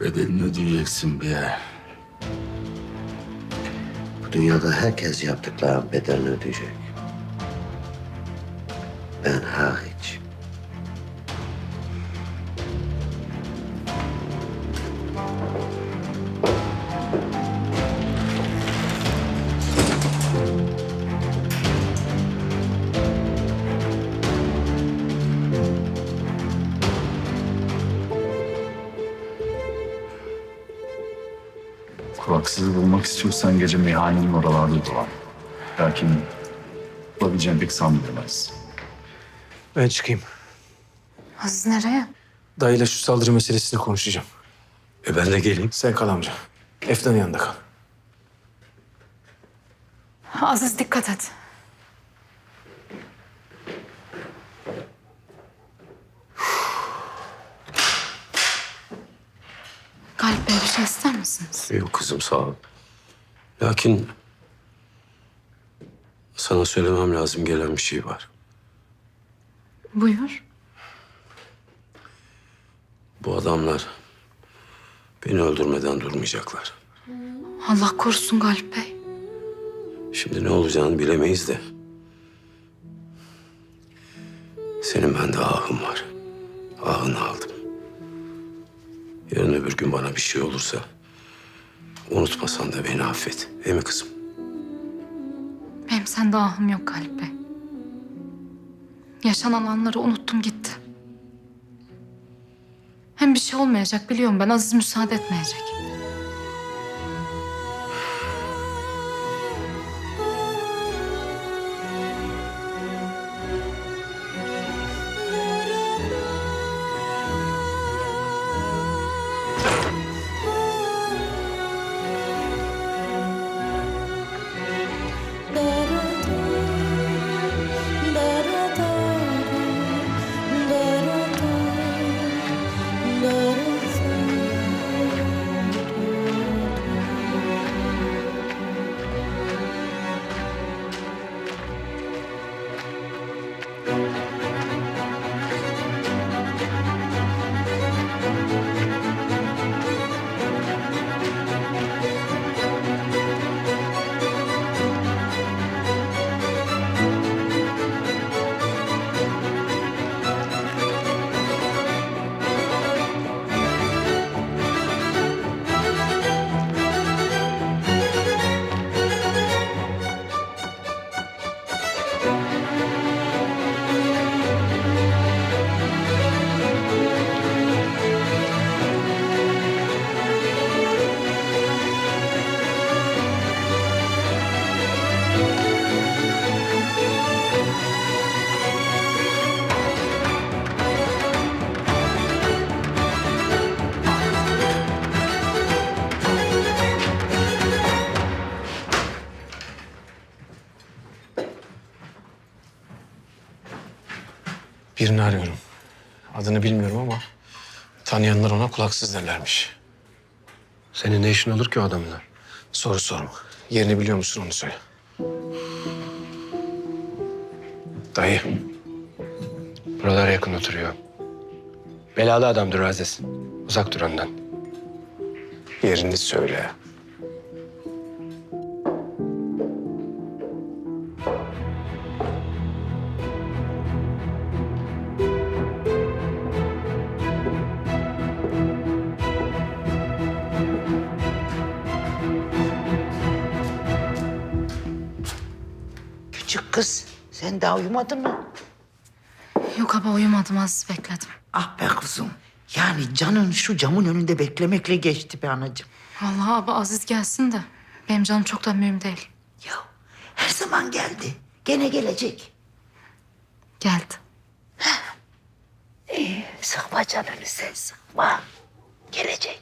Bedelini ödeyeceksin bir yer. Bu dünyada herkes yaptıklarının bedelini ödeyecek. Ben hariç. Kulaksızı bulmak istiyorsan gece meyhanenin oralarda dolan. Lakin bulabileceğim pek sanmıyorum Aziz. Ben çıkayım. Aziz nereye? Dayıyla şu saldırı meselesini konuşacağım. Ben de geleyim. Sen kal amca. Efnan'ın yanında kal. Aziz dikkat et. Galip Bey bir şey ister misiniz? Yok kızım sağ ol. Lakin sana söylemem lazım gelen bir şey var. Buyur. Bu adamlar beni öldürmeden durmayacaklar. Allah korusun Galip Bey. Şimdi ne olacağını bilemeyiz de. Senin bende ahın var. Ahını aldım. Yarın öbür gün bana bir şey olursa unutmasan da beni affet. Değil mi kızım? Benim sende ahım yok Galip Bey. Yaşanan anları unuttum gitti. Hem bir şey olmayacak biliyorum ben. Aziz müsaade etmeyecek. Birini arıyorum. Adını bilmiyorum ama tanıyanlar ona kulaksız derlermiş. Senin ne işin olur ki o adamla? Soru sorma. Yerini biliyor musun onu söyle. Dayı. Buralara yakın oturuyor. Belalı adamdır Aziz. Uzak dur ondan. Yerini söyle. Küçük kız, sen daha uyumadın mı? Yok abi uyumadım, az bekledim. Ah be kızım. Yani canın şu camın önünde beklemekle geçti be anacığım. Vallahi abi Aziz gelsin de benim canım çok da mühim değil. Ya her zaman geldi. Gene gelecek. Geldi. Sıkma canını sen sıkma. Gelecek.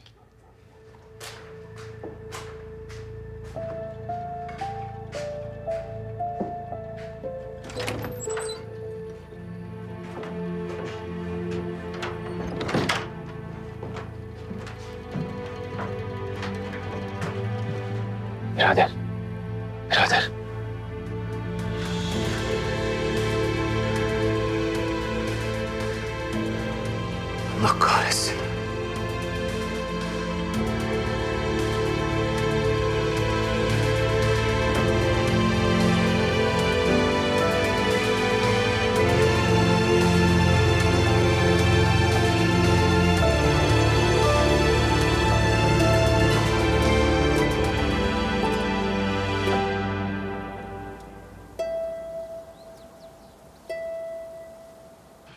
Birader. Birader. Allah kahretsin.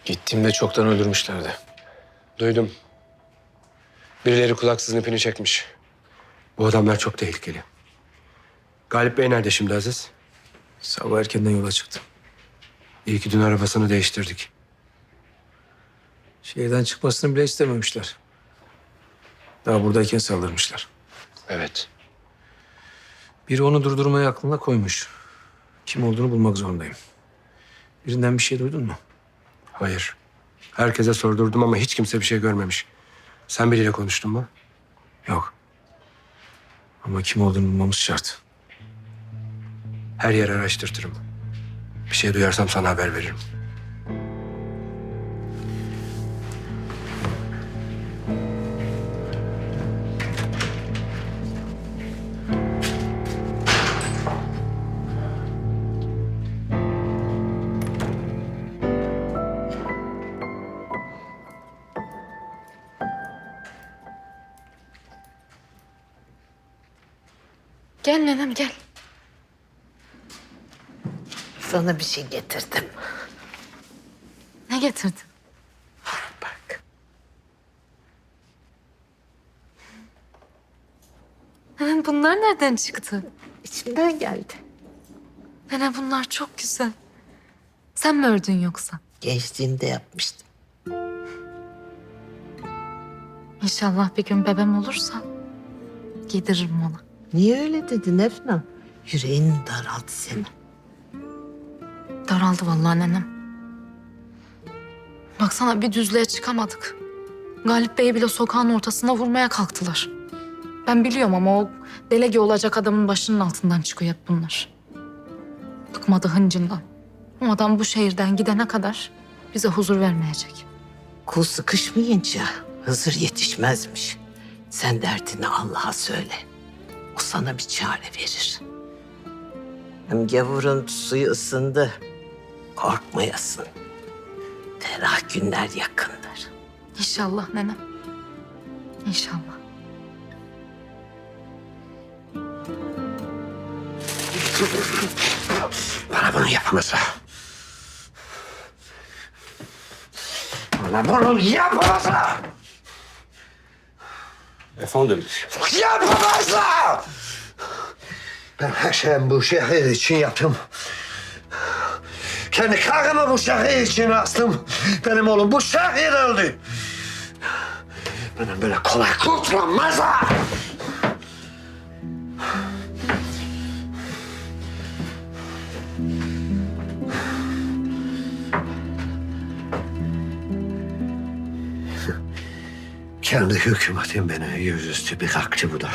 Gittiğimde çoktan öldürmüşlerdi. Duydum. Birileri kulaksızın ipini çekmiş. Bu adamlar çok tehlikeli. Galip Bey nerede şimdi Aziz? Sabah erkenden yola çıktım. İyi ki dün arabasını değiştirdik. Şehirden çıkmasını bile istememişler. Daha buradayken saldırmışlar. Evet. Biri onu durdurmaya aklına koymuş. Kim olduğunu bulmak zorundayım. Birinden bir şey duydun mu? Hayır. Herkese sordurdum ama hiç kimse bir şey görmemiş. Sen biriyle konuştun mu? Yok. Ama kim olduğunu bulmamız şart. Her yeri araştırtırım. Bir şey duyarsam sana haber veririm. Gel nenem gel. Sana bir şey getirdim. Ne getirdin? Bak. Nenem bunlar nereden çıktı? İçimden geldi. Nene bunlar çok güzel. Sen mi ördün yoksa? Gençliğimde yapmıştım. İnşallah bir gün bebem olursa giydiririm ona. Niye öyle dedin Efna? Yüreğin daraldı senin. Daraldı vallahi nenem. Baksana bir düzlüğe çıkamadık. Galip Bey'i bile sokağın ortasına vurmaya kalktılar. Ben biliyorum ama o delege olacak adamın başının altından çıkıyor hep bunlar. Bıkmadı hıncından. O adam bu şehirden gidene kadar bize huzur vermeyecek. Kul sıkışmayınca Hızır yetişmezmiş. Sen derdini Allah'a söyle. O sana bir çare verir. Hem gavurun suyu ısındı. Korkmayasın. Ferah günler yakındır. İnşallah nenem. İnşallah. Bana bunu yapamazsa. Bana bunu yapamazsa. Efendim? Yapamazsa! Ben her şeyi bu şehir için yaptım. Kendi karımı bu şehir için astım. Benim oğlum bu şehir öldü. Benden böyle kolay kurtulamaz ha! Kendi hükümetim beni yüzüstü bıraktı bu da.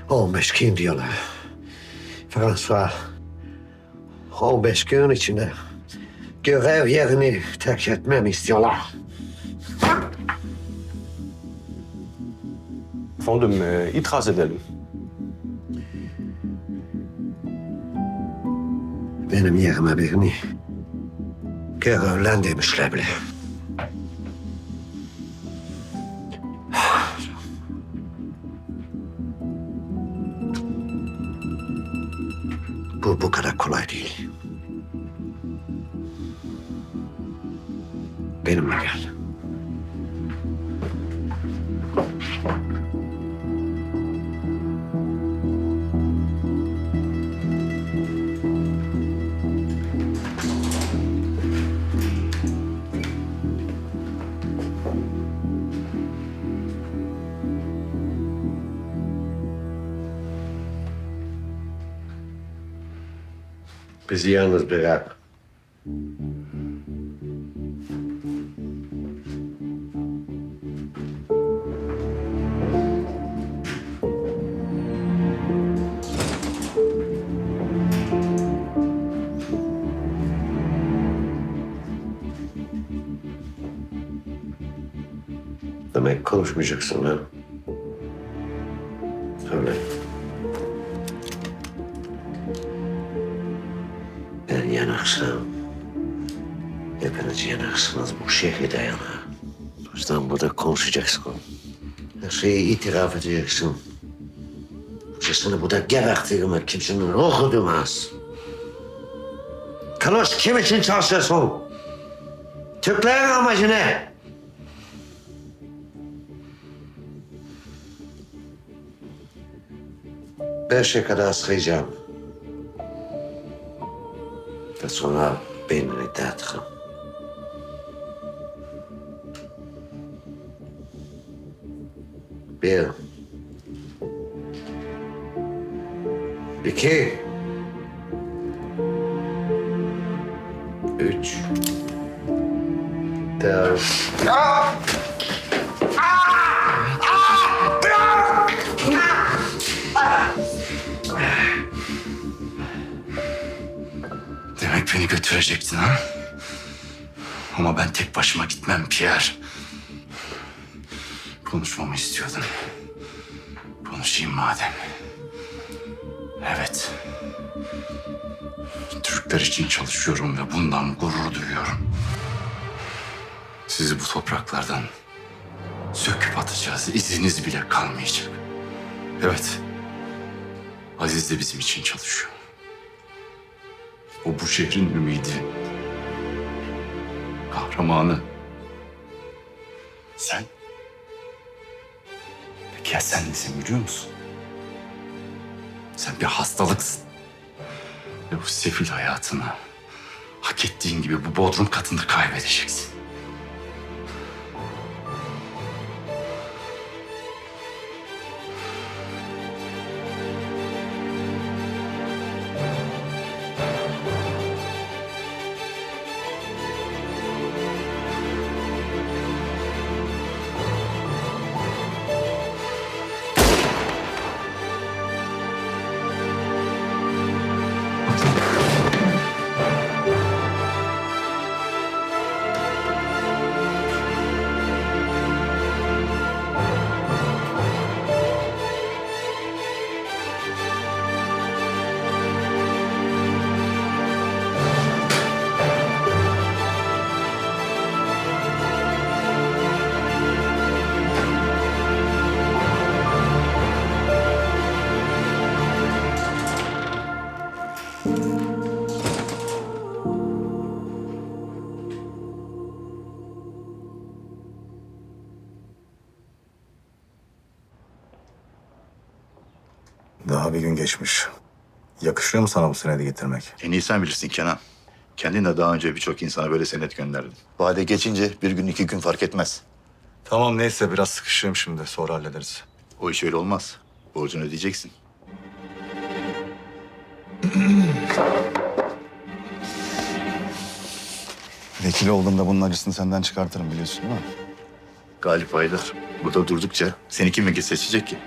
15 gün diyorlar. François 15 gün içinde görev yerini terk etmemi istiyorlar. Efendim, itiraz edelim. Benim yerime birini görevlendirmişler bile. Bu kadar kolay değil. Benimle gel. Bizi yalnız bırak. Demek konuşmayacaksın ha? Söyle. Ben yanaksam, hepiniz yanaksınız, bu şehri de yanar. O yüzden burada konuşacaksın. Her şeyi itiraf edeceksin. Seni burada geberttiğime kimsenin ruhu duymaz. Kılıç kim için çalışıyorsun? Türklerin amacı ne? Beşe kadar sayacağım. Ve sonra beynini dağıtırım. Bir. 2. 3. 4. Demek beni götürecektin ha? Ama ben tek başıma gitmem Pierre. Konuşmamı istiyordun. Konuşayım madem. Evet. Türkler için çalışıyorum ve bundan gurur duyuyorum. Sizi bu topraklardan söküp atacağız. İziniz bile kalmayacak. Evet. Aziz de bizim için çalışıyor. O bu şehrin ümidi. Kahramanı. Sen? Peki ya sen nesin biliyor musun? Sen bir hastalıksın. Ve bu sefil hayatını hak ettiğin gibi bu bodrum katında kaybedeceksin. Daha bir gün geçmiş. Yakışıyor mu sana bu senedi getirmek? En iyi sen bilirsin Kenan. Kendin de daha önce birçok insana böyle senet gönderdin. Vade geçince bir gün 2 gün fark etmez. Tamam neyse biraz sıkışığım şimdi. Sonra hallederiz. O iş öyle olmaz. Borcunu ödeyeceksin. Vekil olduğumda bunun acısını senden çıkartırım biliyorsun değil mi? Galip Aydar burada durdukça seni kim vekil seçecek ki?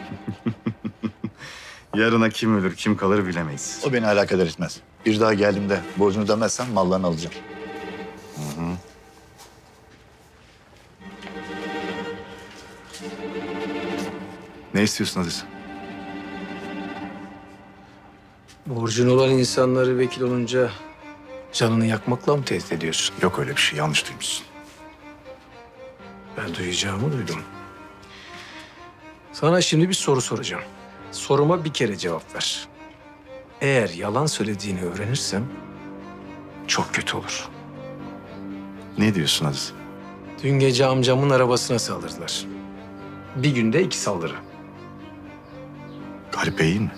Yarına kim ölür, kim kalır bilemeyiz. O beni alakadar etmez. Bir daha geldiğimde borcunu ödemezsen mallarını alacağım. Ne istiyorsun Aziz? Borcun olan insanları vekil olunca canını yakmakla mı tehdit ediyorsun? Yok öyle bir şey, yanlış duymuşsun. Ben duyacağımı duydum. Sana şimdi bir soru soracağım. Soruma bir kere cevap ver. Eğer yalan söylediğini öğrenirsem çok kötü olur. Ne diyorsun Aziz? Dün gece amcamın arabasına saldırdılar. Bir günde 2 saldırı. Galip Bey iyi mi?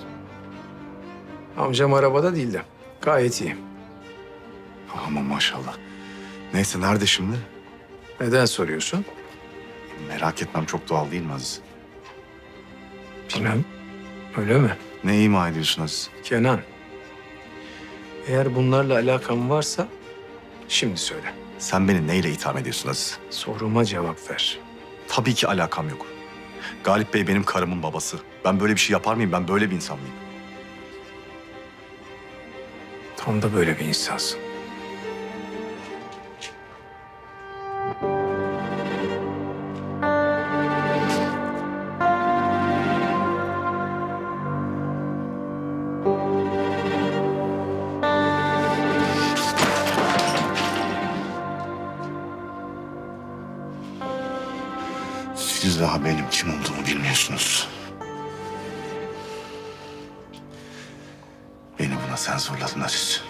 Amcam arabada değildi. Gayet iyi. Aman maşallah. Neyse nerede şimdi? Neden soruyorsun? Merak etmem, çok doğal değil mi Aziz? Bilmem. Öyle mi? Ne ima ediyorsun Aziz? Kenan. Eğer bunlarla alakan varsa şimdi söyle. Sen beni neyle itham ediyorsun Aziz? Soruma cevap ver. Tabii ki alakam yok. Galip Bey benim karımın babası. Ben böyle bir şey yapar mıyım? Ben böyle bir insan mıyım? Tam da böyle bir insansın. Siz daha benim kim olduğumu bilmiyorsunuz. Beni buna sen zorladın Aziz.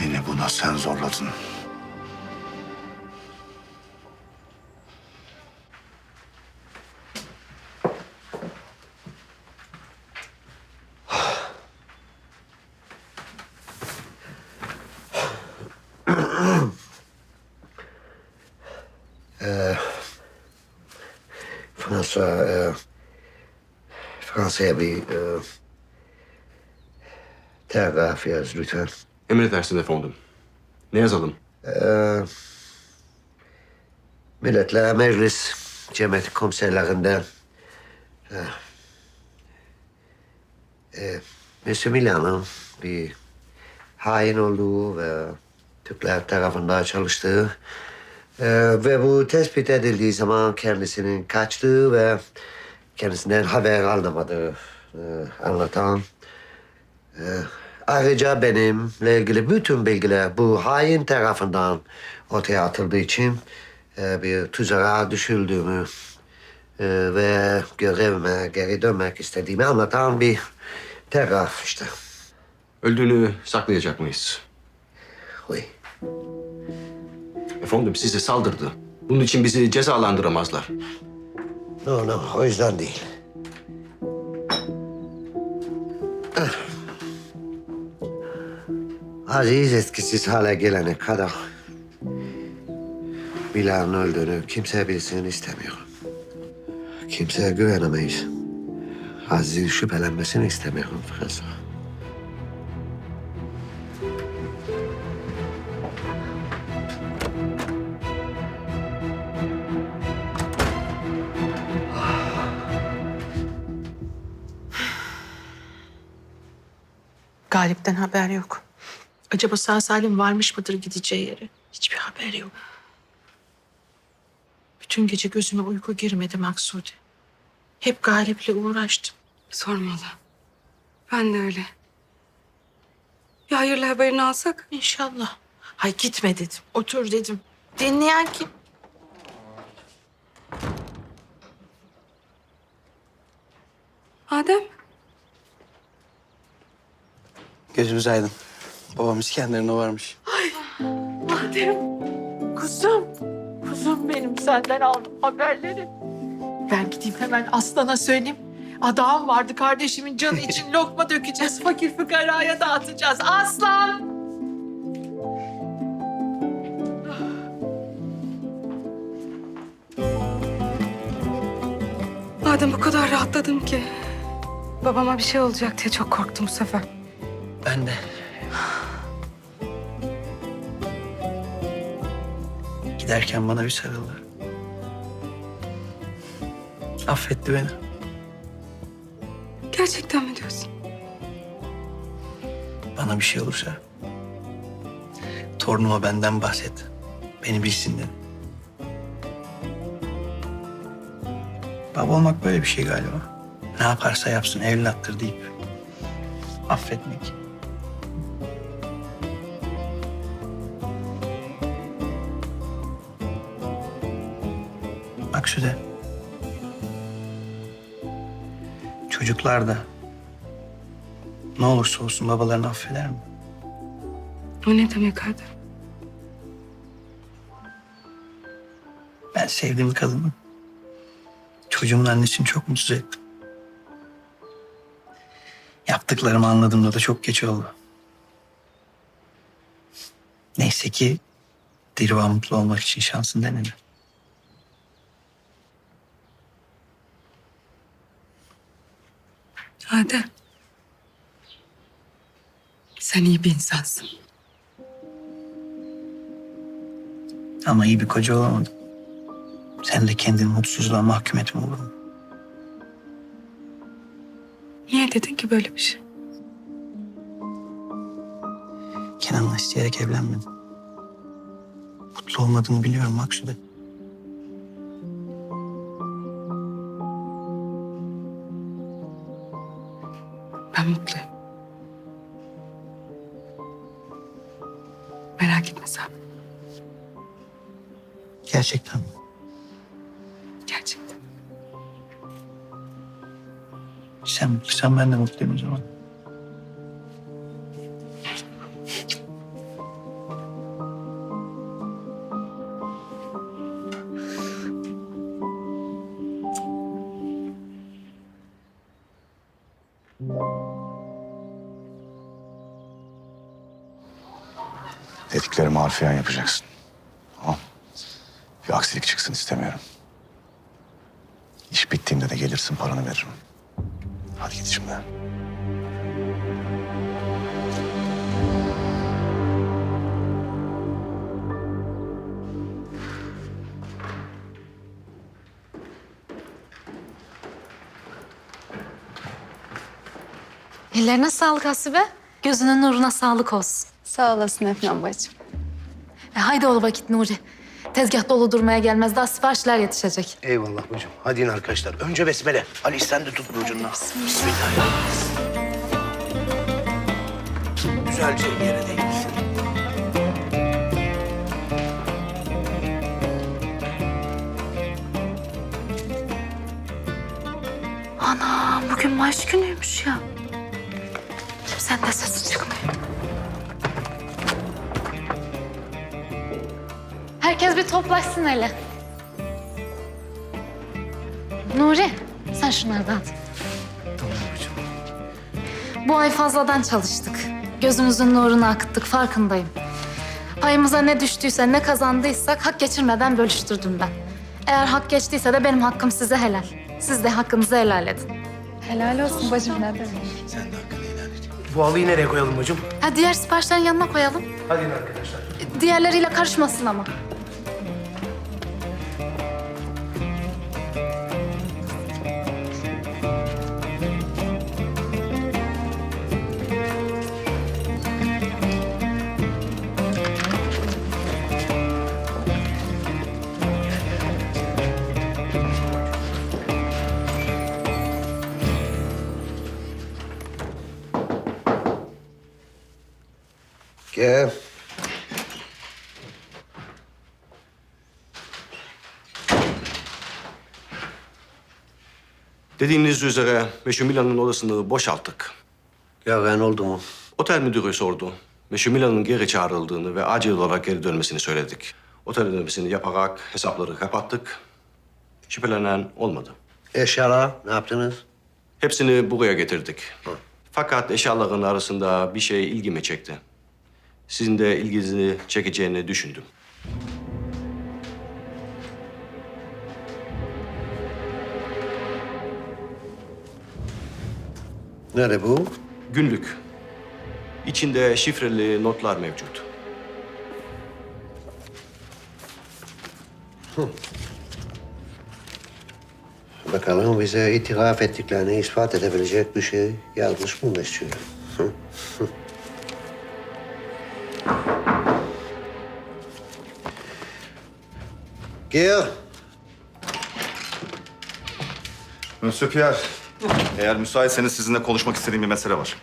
Beni buna sen zorladın. Fransa'ya bir telgraf yaz lütfen. Emredersin efendim. Ne yazalım? Milletler Meclis Cemiyeti Komiserlerinden Monsieur Milan'ın bir hain olduğu ve Türkler tarafından çalıştığı ve bu tespit edildiği zaman kendisinin kaçtığı ve kendisinden haber alınamadığı anlatan. Ayrıca benimle ilgili bütün bilgiler bu hain tarafından ortaya atıldığı için bir tuzağa düşüldüğümü ve görevime geri dönmek istediğimi anlatan bir telgraf işte. Öldüğünü saklayacak mıyız? Oui. Efendim size saldırdı. Bunun için bizi cezalandıramazlar. No, o yüzden değil. Aziz etkisiz hale gelene kadar Milan'ın öldüğünü kimse bilsin istemiyorum. Kimseye güvenemeyiz. Aziz'in şüphelenmesini istemiyorum Fransa. Galip'ten haber yok. Acaba sağ salim varmış mıdır gideceği yere? Hiçbir haber yok. Bütün gece gözüme uyku girmedi Maksude. Hep Galip'le uğraştım. Sorma hala. Ben de öyle. Bir hayırlı haberini alsak? İnşallah. Hay gitme dedim, otur dedim. Dinleyen kim? Adem. Gözünüz aydın. Babam İskenderun'a varmış. Adem, kuzum. Kuzum benim, senden aldım haberleri. Ben gideyim hemen Aslan'a söyleyeyim. Adağım vardı kardeşimin canı için lokma dökeceğiz. Fakir fukaraya dağıtacağız. Aslan! Adem o kadar rahatladım ki. Babama bir şey olacak diye çok korktum bu sefer. Ben de. Giderken bana bir sarıldı. Affetti beni. Gerçekten mi diyorsun? Bana bir şey olursa torunuma benden bahset. Beni bilsin dedi. Baba olmak böyle bir şey galiba. Ne yaparsa yapsın evlattır deyip affetmek. Maksude. Çocuklar da ne olursa olsun babalarını affeder mi? O ne demek Adem? Ben sevdiğim kadını çocuğumun annesini çok mutsuz ettim. Yaptıklarımı anladığımda da çok geç oldu. Neyse ki Dilruba mutlu olmak için şansın denedi. Adem. Sen iyi bir insansın. Ama iyi bir koca olamadın. Sen de kendini mutsuzluğa mahkum etme olur mu? Niye dedin ki böyle bir şey? Kenan'la isteyerek evlenmedim. Mutlu olmadığını biliyorum Maksude. Ben mutluyum. Merak etme sen. Gerçekten mi? Gerçekten. Sen mutluysan ben de mutluyum o zaman. Dediklerimi harfiyen yapacaksın. Tamam. Bir aksilik çıksın istemiyorum. İş bittiğinde de gelirsin paranı veririm. Hadi git şimdi. Ellerine sağlık Hasibe. Gözünün nuruna sağlık olsun. Sağ olasın Efnan bacım. Haydi ol vakit Nuri. Tezgah dolu durmaya gelmez. Daha siparişler yetişecek. Eyvallah hocam. Hadi in arkadaşlar. Önce besmele. Ali sen de tut ucundan. Bismillahirrahmanirrahim. Güzelce yere değdirsin. Ana bugün maaş günüymüş ya. Kimsenin de sesi çıkmıyor. Herkes bir toplaşsın hele. Nuri, sen şunlardan at. Tamam hocam. Bu ay fazladan çalıştık. Gözümüzün nurunu akıttık, farkındayım. Payımıza ne düştüyse, ne kazandıysak hak geçirmeden bölüştürdüm ben. Eğer hak geçtiyse de benim hakkım size helal. Siz de hakkınızı helal edin. Helal olsun bacım ne demek? Sen de hakkını helal et. Bu halıyı nereye koyalım hocam? Ha, diğer siparişlerin yanına koyalım. Hadi in arkadaşlar. Diğerleriyle karışmasın ama. Gel. Dediğiniz üzere Meşhur Milan'ın odasını boşalttık. Gören oldu mu? Otel müdürü sordu. Meşhur Milan'ın geri çağrıldığını ve acil olarak geri dönmesini söyledik. Otel ödemesini yaparak hesapları kapattık. Şüphelenen olmadı. Eşyalar ne yaptınız? Hepsini buraya getirdik. Fakat eşyaların arasında bir şey ilgimi çekti. Sizin de ilginizi çekeceğini düşündüm. Nerede bu? Günlük. İçinde şifreli notlar mevcut. Bakalım bize itiraf ettiklerini ispat edebilecek bir şey yazmış mı Mesut? Gel. Monsieur Pierre, eğer müsaitseniz sizinle konuşmak istediğim bir mesele var.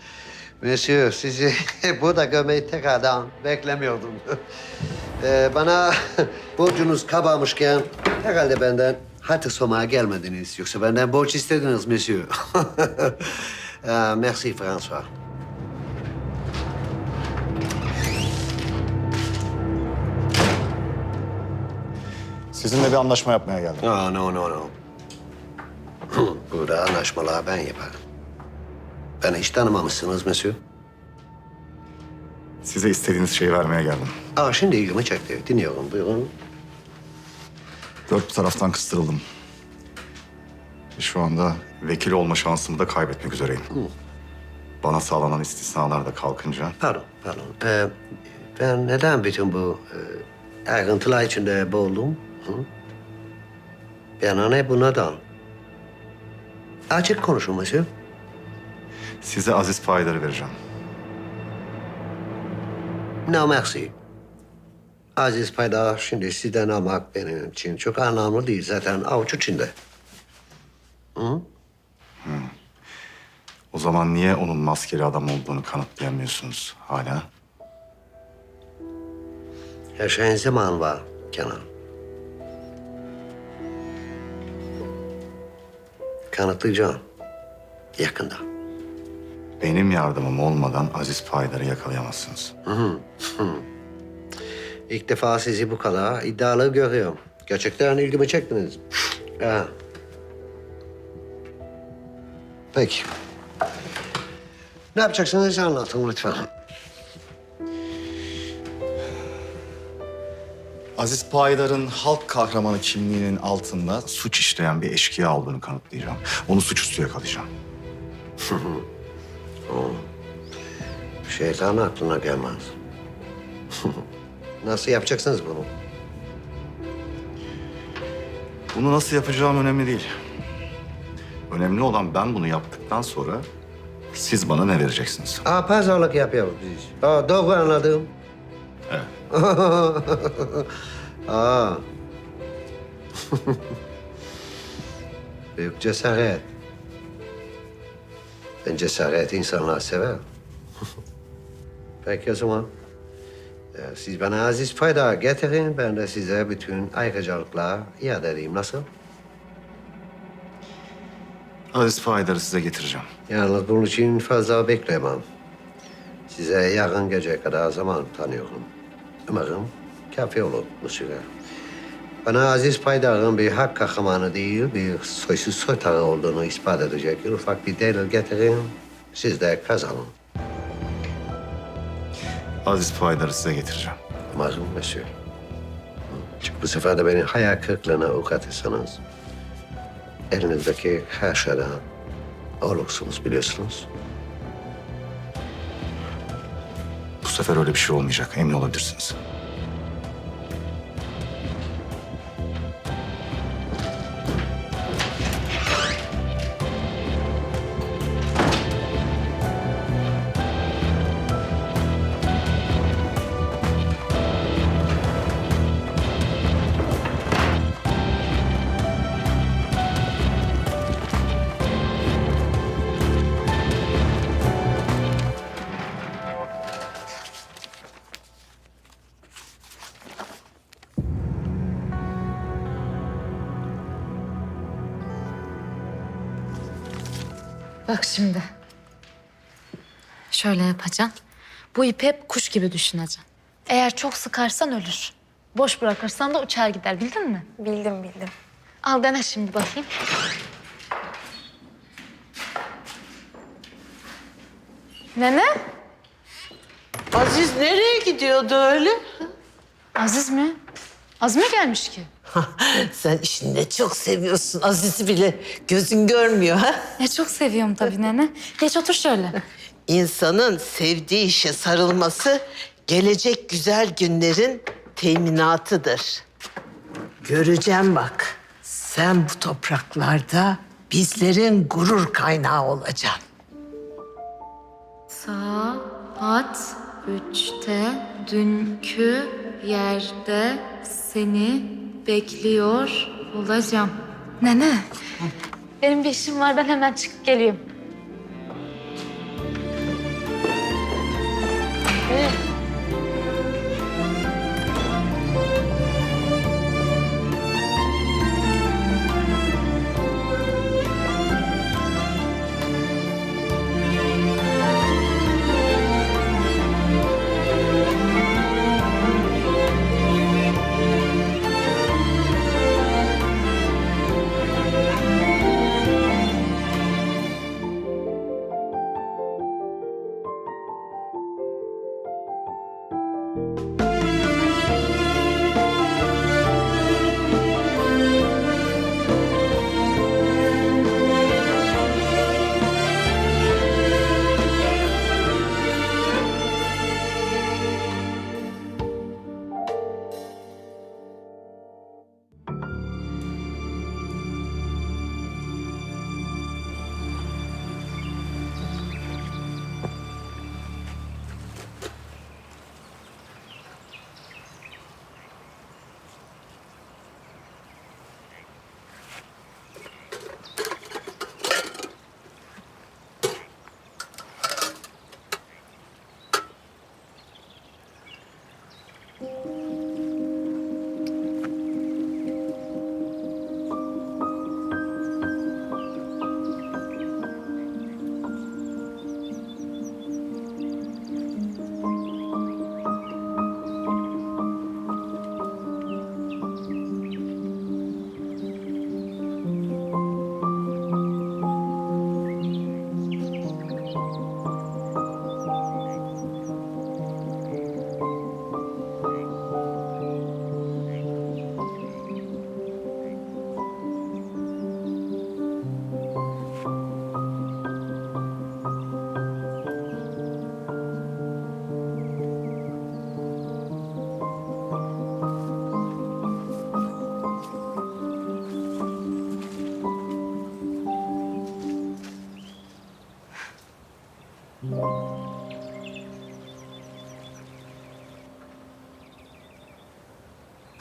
Monsieur, sizi burada görmeyi tekrardan beklemiyordum. Bana borcunuz kabarmışken herhalde benden hatır sormaya gelmediniz. Yoksa benden borç istediniz Monsieur. Merci François. Sizinle bir anlaşma yapmaya geldim. No. Burada anlaşmalar ben yaparım. Beni hiç tanımamışsınız Monsieur. Size istediğiniz şeyi vermeye geldim. Şimdi ilgimi çekti. Dinliyorum, buyurun. 4 taraftan kıstırıldım. Şu anda vekil olma şansımı da kaybetmek üzereyim. Bana sağlanan istisnalar da kalkınca... Pardon. Ben neden bütün bu ayrıntılar içinde boğuldum? Ben ne bu neden? Açık konuşun Monsieur. Size Aziz Paydar'ı vereceğim. No merci. Aziz Paydar şimdi sizden almak benim için çok anlamlı değil. Zaten avuç içinde. O zaman niye onun maskeli adam olduğunu kanıtlayamıyorsunuz hala? Her şeyin zamanı var Kenan. Kanıtlayacağım. Yakında. Benim yardımım olmadan Aziz Paydar'ı yakalayamazsınız. İlk defa sizi bu kadar iddialı görüyorum. Gerçekten ilgimi çektiniz. Peki. Ne yapacaksınız anlatın lütfen. Aziz Paydar'ın halk kahramanı kimliğinin altında suç işleyen bir eşkıya olduğunu kanıtlayacağım. Onu suçüstü yakalayacağım. Şeytan aklına gelmez. Nasıl yapacaksınız bunu? Bunu nasıl yapacağım önemli değil. Önemli olan ben bunu yaptıktan sonra siz bana ne vereceksiniz? Pazarlık yapıyoruz biz. Doğru anladım. Evet. Büyük cesaret. Ben cesaret insanlar sever. Peki o zaman. Siz bana Aziz Paydar getirin, ben de size bütün ayrıcalıklar iade edeyim. Nasıl? Aziz Paydar'ı size getireceğim. Yalnız bunun için fazla bekleyemem. Size yarın gece kadar zaman tanıyorum. Umarım kafi olur bu süre. Bana Aziz Paydar'ın bir hak kahramanı değil, bir soysuz soytarı olduğunu ispat edecek ufak bir delil getirin. Siz de kazanın. Aziz Paydar'ı size getireceğim. Umarım Monsieur. Çünkü bu sefer de beni hayal kırıklığına uğratırsanız... elinizdeki her şeyden olursunuz biliyorsunuz. Bu sefer öyle bir şey olmayacak, emin olabilirsiniz. Bak şimdi. Şöyle yapacaksın. Bu ipi hep kuş gibi düşüneceksin. Eğer çok sıkarsan ölür. Boş bırakırsan da uçar gider. Bildin mi? Bildim. Al dene şimdi bakayım. Nene? Aziz nereye gidiyordu öyle? Aziz mi? Az mı gelmiş ki? Sen işini de çok seviyorsun. Aziz'i bile gözün görmüyor ha? Çok seviyorum tabii nene. Geç otur şöyle. İnsanın sevdiği işe sarılması gelecek güzel günlerin teminatıdır. Göreceğim bak. Sen bu topraklarda bizlerin gurur kaynağı olacaksın. Saat 3'te dünkü yerde seni bekliyor olacağım. Nene, benim bir işim var. Ben hemen çıkıp geliyorum.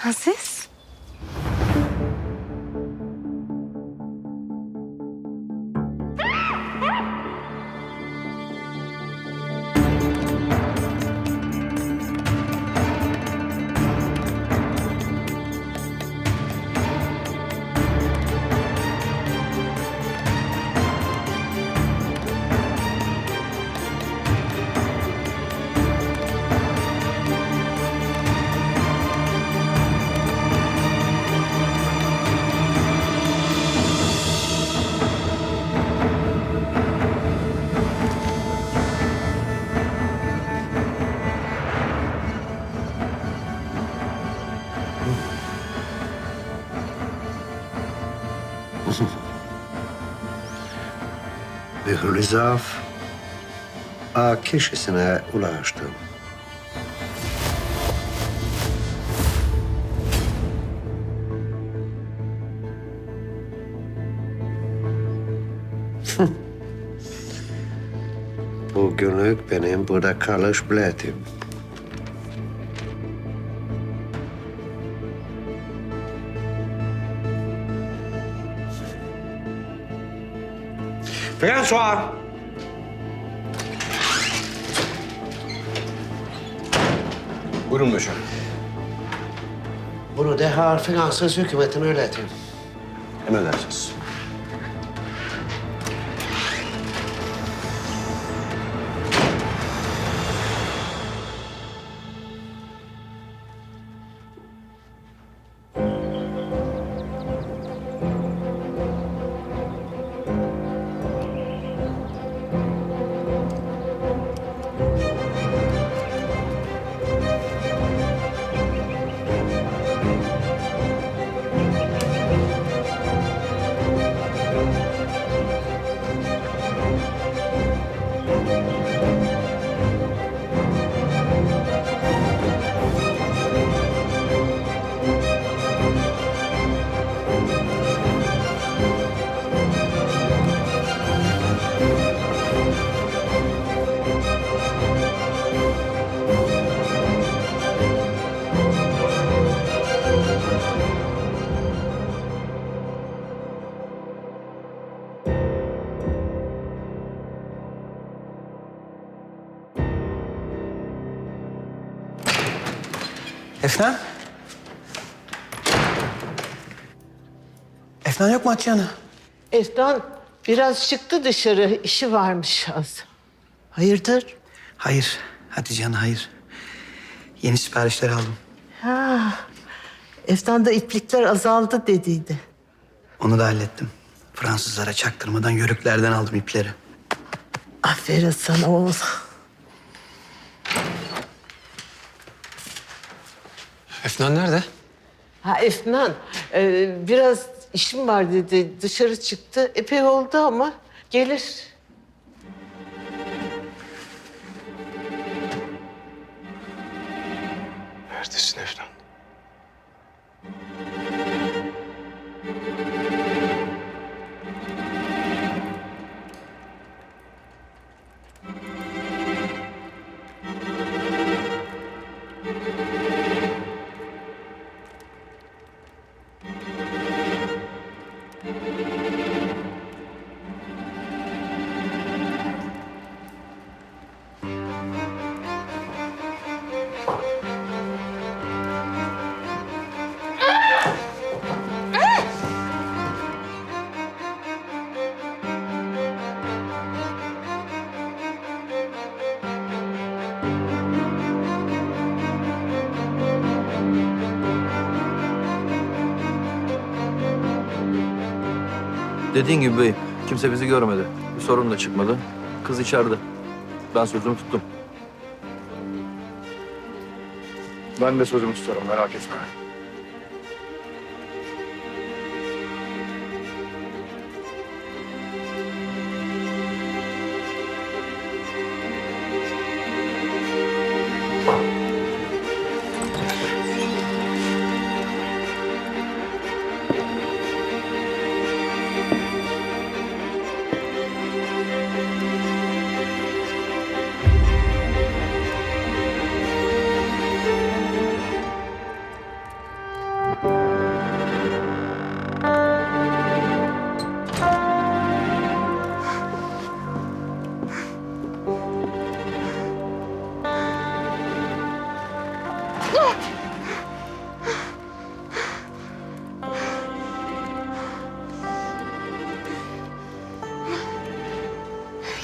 Aziz. Mühürlü zarf kişisine ulaştım. Bugünlük benim burada kalış biletim. François! Buyurun Möşe. Bunu derhal Fransız hükümetine iletin. Emredersiniz. Efnan? Efnan yok mu Hatice? Efnan biraz çıktı dışarı. İşi varmış az. Hayırdır? Hayır Hatice Hanım, hayır. Yeni siparişler aldım. Ha, Efnan'da iplikler azaldı dediydi. Onu da hallettim. Fransızlara çaktırmadan yörüklerden aldım ipleri. Aferin sana oğlum. Efnan nerede? Ha Efnan, biraz işim var dedi. Dışarı çıktı. Epey oldu ama gelir. Neredesin Efnan? Dediğin gibi bey, kimse bizi görmedi. Bir sorun da çıkmadı. Kız içeride. Ben sözümü tuttum. Ben de sözümü tutarım, merak etme.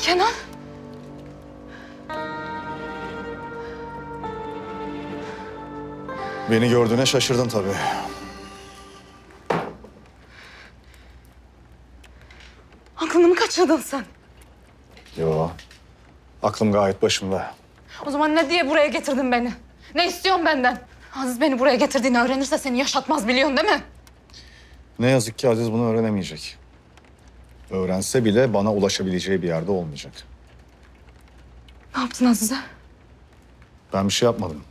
Kenan. Beni gördüğüne şaşırdın tabii. Aklını mı kaçırdın sen? Yo, aklım gayet başımda. O zaman ne diye buraya getirdin beni? Ne istiyorsun benden? Aziz beni buraya getirdiğini öğrenirse seni yaşatmaz, biliyorsun değil mi? Ne yazık ki Aziz bunu öğrenemeyecek. Öğrense bile bana ulaşabileceği bir yerde olmayacak. Ne yaptın Aziz'e? Ben bir şey yapmadım.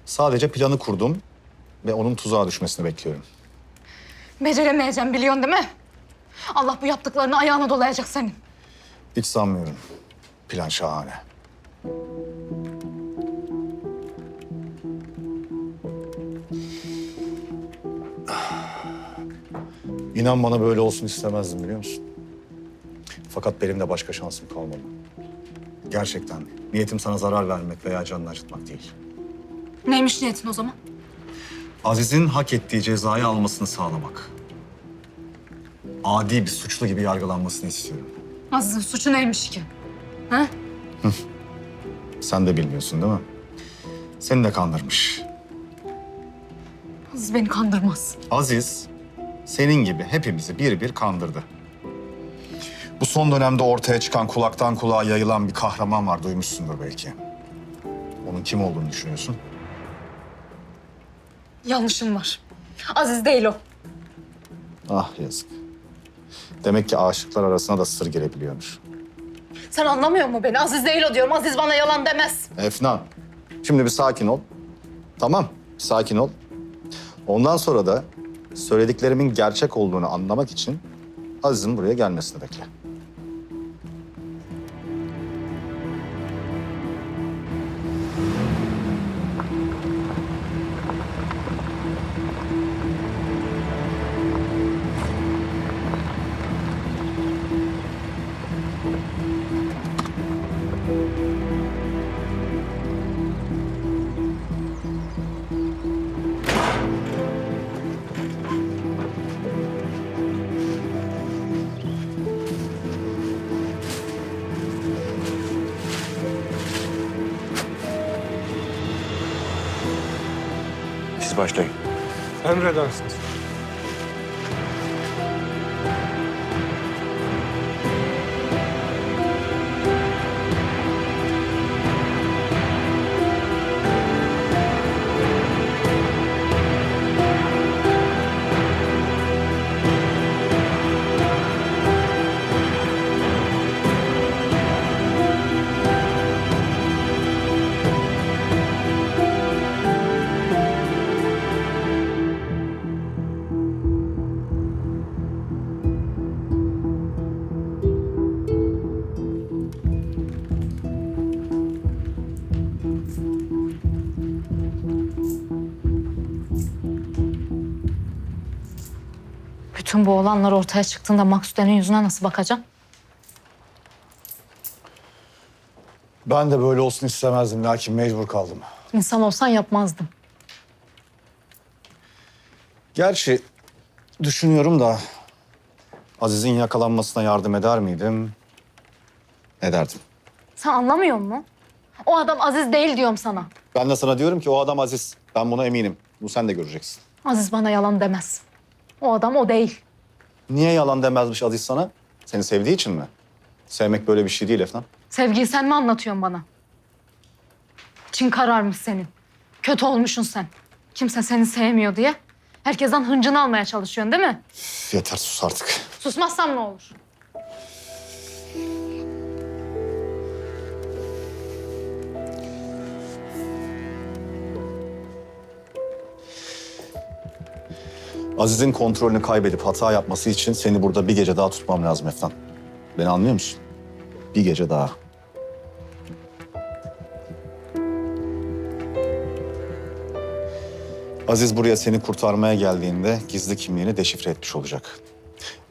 Sadece planı kurdum ve onun tuzağa düşmesini bekliyorum. Beceremeyeceğim, biliyorsun değil mi? Allah bu yaptıklarını ayağına dolayacak senin. Hiç sanmıyorum. Plan şahane. İnan bana böyle olsun istemezdim, biliyor musun? Fakat benim de başka şansım kalmadı. Gerçekten niyetim sana zarar vermek veya canını acıtmak değil. Neymiş niyetin o zaman? Aziz'in hak ettiği cezayı almasını sağlamak. Adi bir suçlu gibi yargılanmasını istiyorum. Aziz'in suçu neymiş ki? Ha? Sen de bilmiyorsun değil mi? Seni de kandırmış. Aziz beni kandırmaz. Aziz, senin gibi hepimizi bir kandırdı. Bu son dönemde ortaya çıkan, kulaktan kulağa yayılan bir kahraman var, duymuşsundur belki. Onun kim olduğunu düşünüyorsun? Yanlışım var. Aziz değil o. Ah yazık. Demek ki aşıklar arasına da sır girebiliyormuş. Sen anlamıyor musun beni? Aziz değil o diyorum. Aziz bana yalan demez. Efnan, şimdi bir sakin ol. Tamam, bir sakin ol. Ondan sonra da söylediklerimin gerçek olduğunu anlamak için Aziz'in buraya gelmesini bekle. Siz başlayın. Emredersiniz. Bütün bu olanlar ortaya çıktığında Maksude'nin yüzüne nasıl bakacağım? Ben de böyle olsun istemezdim lakin mecbur kaldım. İnsan olsan yapmazdım. Gerçi düşünüyorum da Aziz'in yakalanmasına yardım eder miydim? Ederdim. Sen anlamıyor musun? O adam Aziz değil diyorum sana. Ben de sana diyorum ki o adam Aziz. Ben buna eminim. Bunu sen de göreceksin. Aziz bana yalan demez. O adam o değil. Niye yalan demezmiş Aziz sana? Seni sevdiği için mi? Sevmek böyle bir şey değil Efnan. Sevgiyi sen mi anlatıyorsun bana? İçin kararmış senin. Kötü olmuşsun sen. Kimse seni sevmiyor diye. Herkesten hıncını almaya çalışıyorsun değil mi? Üf, yeter sus artık. Susmazsam ne olur? Aziz'in kontrolünü kaybedip hata yapması için seni burada bir gece daha tutmam lazım Efnan. Beni anlıyor musun? Bir gece daha. Aziz buraya seni kurtarmaya geldiğinde gizli kimliğini deşifre etmiş olacak.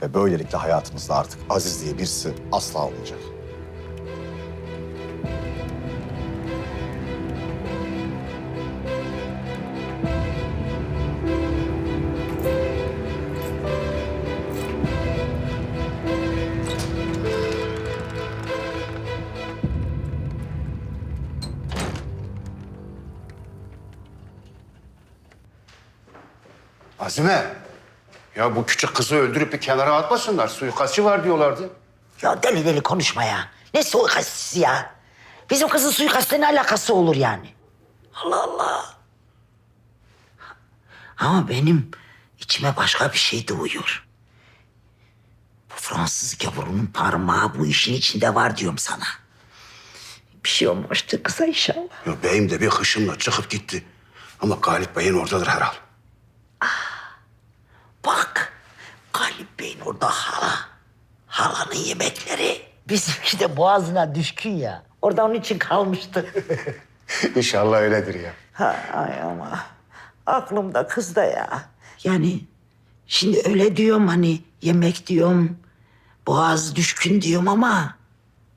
Ve böylelikle hayatımızda artık Aziz diye birisi asla olmayacak. Azime, ya bu küçük kızı öldürüp bir kenara atmasınlar. Suikastçı var diyorlardı. Ya deli deli konuşma ya. Ne suikastçısı ya? Bizim kızın suikastla ne alakası olur yani? Allah Allah. Ama benim içime başka bir şey doğuyor. Bu Fransız gavurunun parmağı bu işin içinde var diyorum sana. Bir şey olmuştur kıza inşallah. Ya beyim de bir hışımla çıkıp gitti. Ama Galip Bey'in oradadır herhal. Bak, Galip Bey'in orada hala. Halanın yemekleri. Bizimki de boğazına düşkün ya. Orada onun için kalmıştı. İnşallah öyledir ya. Ha, ay ama aklımda kız da ya. Yani şimdi öyle diyorum hani yemek diyorum, boğaz düşkün diyorum ama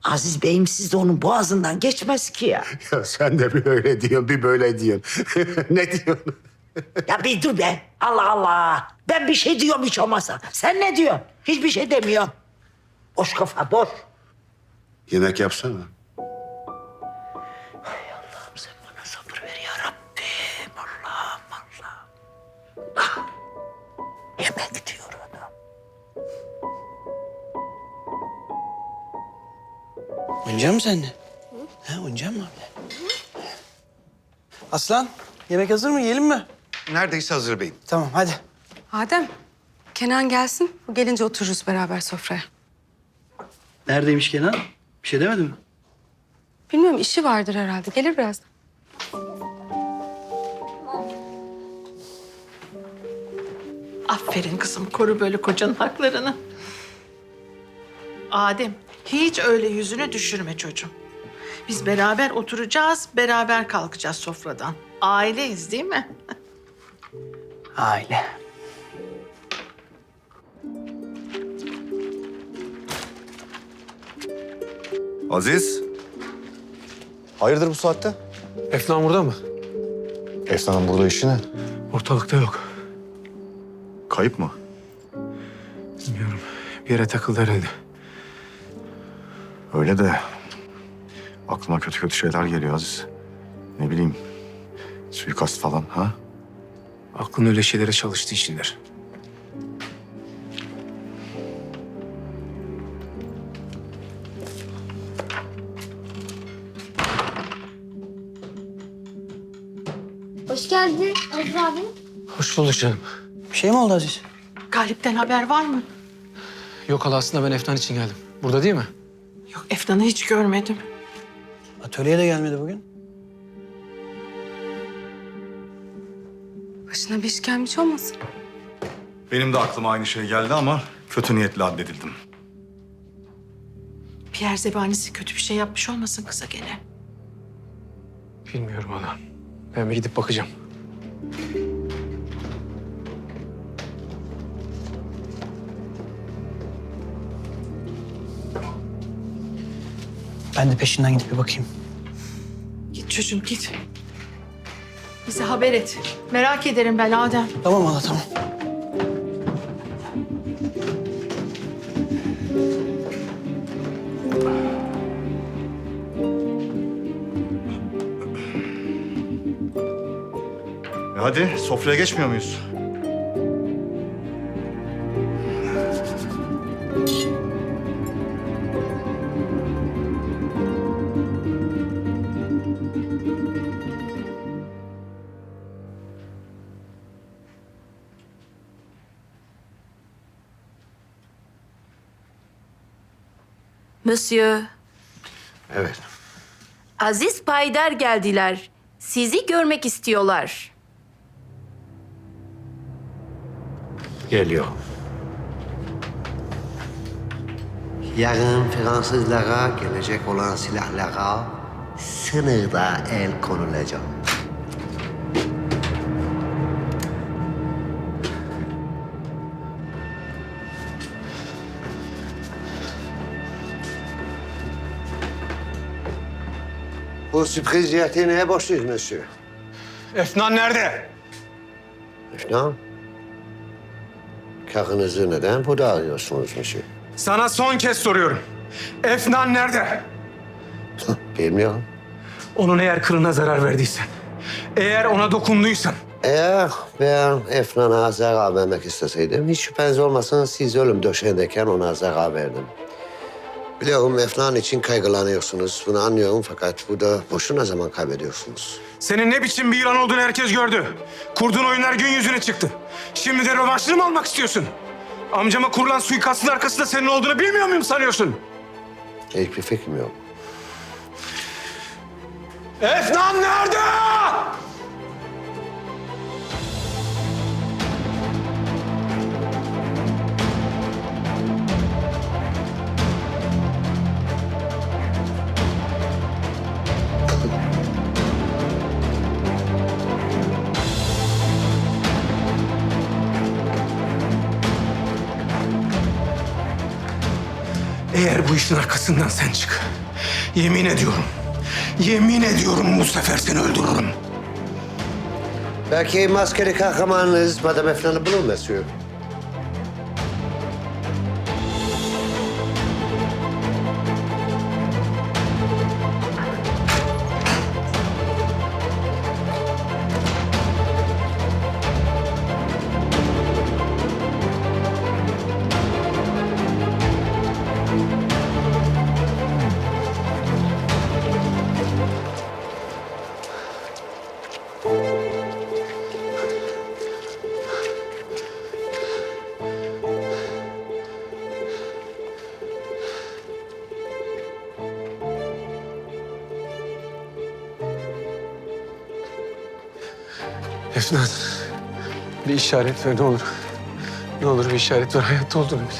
Aziz Bey'im siz de onun boğazından geçmez ki ya. Ya sen de bir öyle diyorsun, bir böyle diyorsun. Ne diyorsun? Ya bir dur be. Allah Allah. Ben bir şey diyorum hiç olmazsa. Sen ne diyorsun? Hiçbir şey demiyorsun. Boş kafa, boş. Yemek yapsana. Hay Allah'ım sen bana sabır ver ya Rabbim. Allah'ım Allah'ım. Ah, yemek diyor adam. Oynayacak mısın sen de? Ha, oynayacak mısın abla? Aslan, yemek hazır mı? Yiyelim mi? Neredeyse hazır beyim. Tamam, hadi. Adem, Kenan gelsin. O gelince otururuz beraber sofraya. Neredeymiş Kenan? Bir şey demedi mi? Bilmiyorum, işi vardır herhalde. Gelir birazdan. Aferin kızım, koru böyle kocanın haklarını. Adem, hiç öyle yüzünü düşürme çocuğum. Biz beraber oturacağız, beraber kalkacağız sofradan. Aileyiz değil mi? Aile. Aziz. Hayırdır bu saatte? Efnan burada mı? Efnan'ın burada işi ne? Ortalıkta yok. Kayıp mı? Bilmiyorum. Bir yere takıldı herhalde. Öyle de aklıma kötü kötü şeyler geliyor Aziz. Ne bileyim, suikast falan ha? Aklın öyle şeylere çalıştığı içindir. Hoş geldin Aziz abi. Hoş bulduk canım. Bir şey mi oldu Aziz? Galip'ten haber var mı? Yok hala, aslında ben Efnan için geldim. Burada değil mi? Yok, Efnan'ı hiç görmedim. Atölyeye de gelmedi bugün. Başına bir iş gelmiş olmasın? Benim de aklıma aynı şey geldi ama kötü niyetle addedildim. Pierre zebanisi kötü bir şey yapmış olmasın kıza gene. Bilmiyorum hala. Ben bir gidip bakacağım. Ben de peşinden gidip bir bakayım. Git çocuğum git. Bize haber et. Merak ederim ben Adem. Tamam hala, tamam. Hadi sofraya geçmiyor muyuz? Monsieur, Evet. Aziz Paydar geldiler. Sizi görmek istiyorlar. Geliyor. Yarın Fransızlara gelecek olan silahlara sınırda el konulacak. Bu sürpriz ziyareti neye borçluyuz monsieur? Efnan nerede? Efnan? Karınızı neden burada arıyorsunuz monsieur? Sana son kez soruyorum. Efnan nerede? Bilmiyorum. Onun eğer kılına zarar verdiysen, eğer ona dokunduysan... Eğer ben Efnan'a zarar vermek isteseydim, hiç şüpheniz olmasın siz ölüm döşeğindeyken ona zarar verdim. Biliyorum Efnan için kaygılanıyorsunuz, bunu anlıyorum fakat burada boşuna zaman kaybediyorsunuz. Senin ne biçim bir yılan olduğunu herkes gördü. Kurduğun oyunlar gün yüzüne çıktı. Şimdi de rövanşını mı almak istiyorsun? Amcama kurulan suikastın arkasında senin olduğunu bilmiyor muyum sanıyorsun? Hiçbir fikrim yok. Efnan nerede? Eğer bu işin arkasından sen çık, yemin ediyorum bu sefer seni öldürürüm. Belki maskeli kahramanınız Madame Efnan'ı bulur monsieur. Efnan, bir işaret ver ne olur. Ne olur bir işaret ver, hayatta olduğunu bil.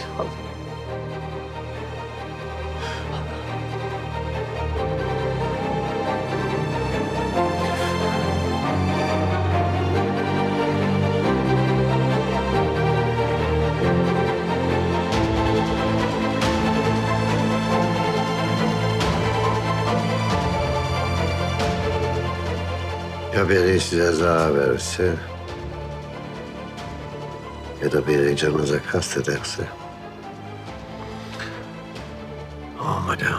Ya biri size zarar verirse ya da biri canınıza kastederse. Madem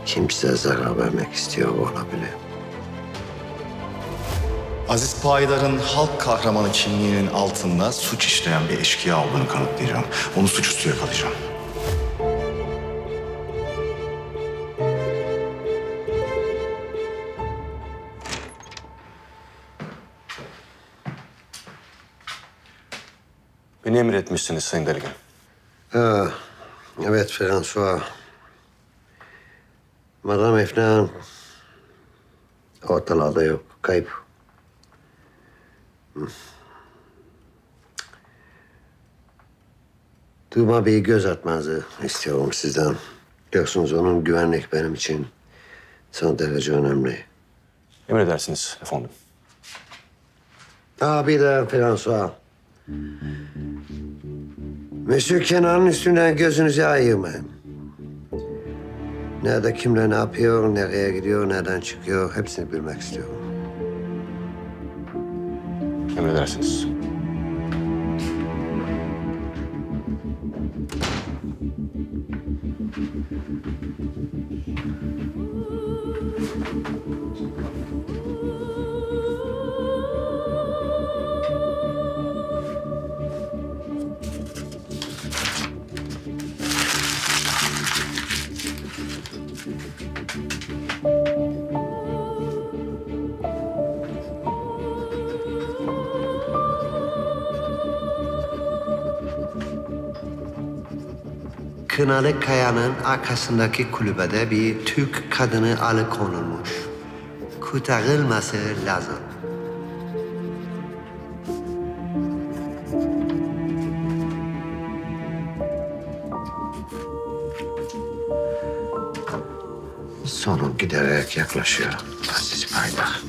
kim size zarar vermek istiyor olabilir. Aziz Payidar'ın halk kahramanı kimliğinin altında suç işleyen bir eşkıya olduğunu kanıtlayacağım. Onu suçüstü yakalayacağım. Beni emretmişsiniz Sayın Deligan. Ha, evet François. Madame Efnan ortalarda yok. Kayıp. Durma bir göz atmanızı istiyorum sizden. Biliyorsunuz onun güvenlik benim için son derece önemli. Emredersiniz efendim. Bir de François. Monsieur Kenan'ın üstünden gözünüzü ayırmayın. Nerede kimle ne yapıyor, nereye gidiyor, nereden çıkıyor hepsini bilmek istiyorum. Emredersiniz. Kınalı Kaya'nın arkasındaki kulübede bir Türk kadını alıkonulmuş. Kurtarılması lazım. Sonu giderek yaklaşıyor Aziz Paydar.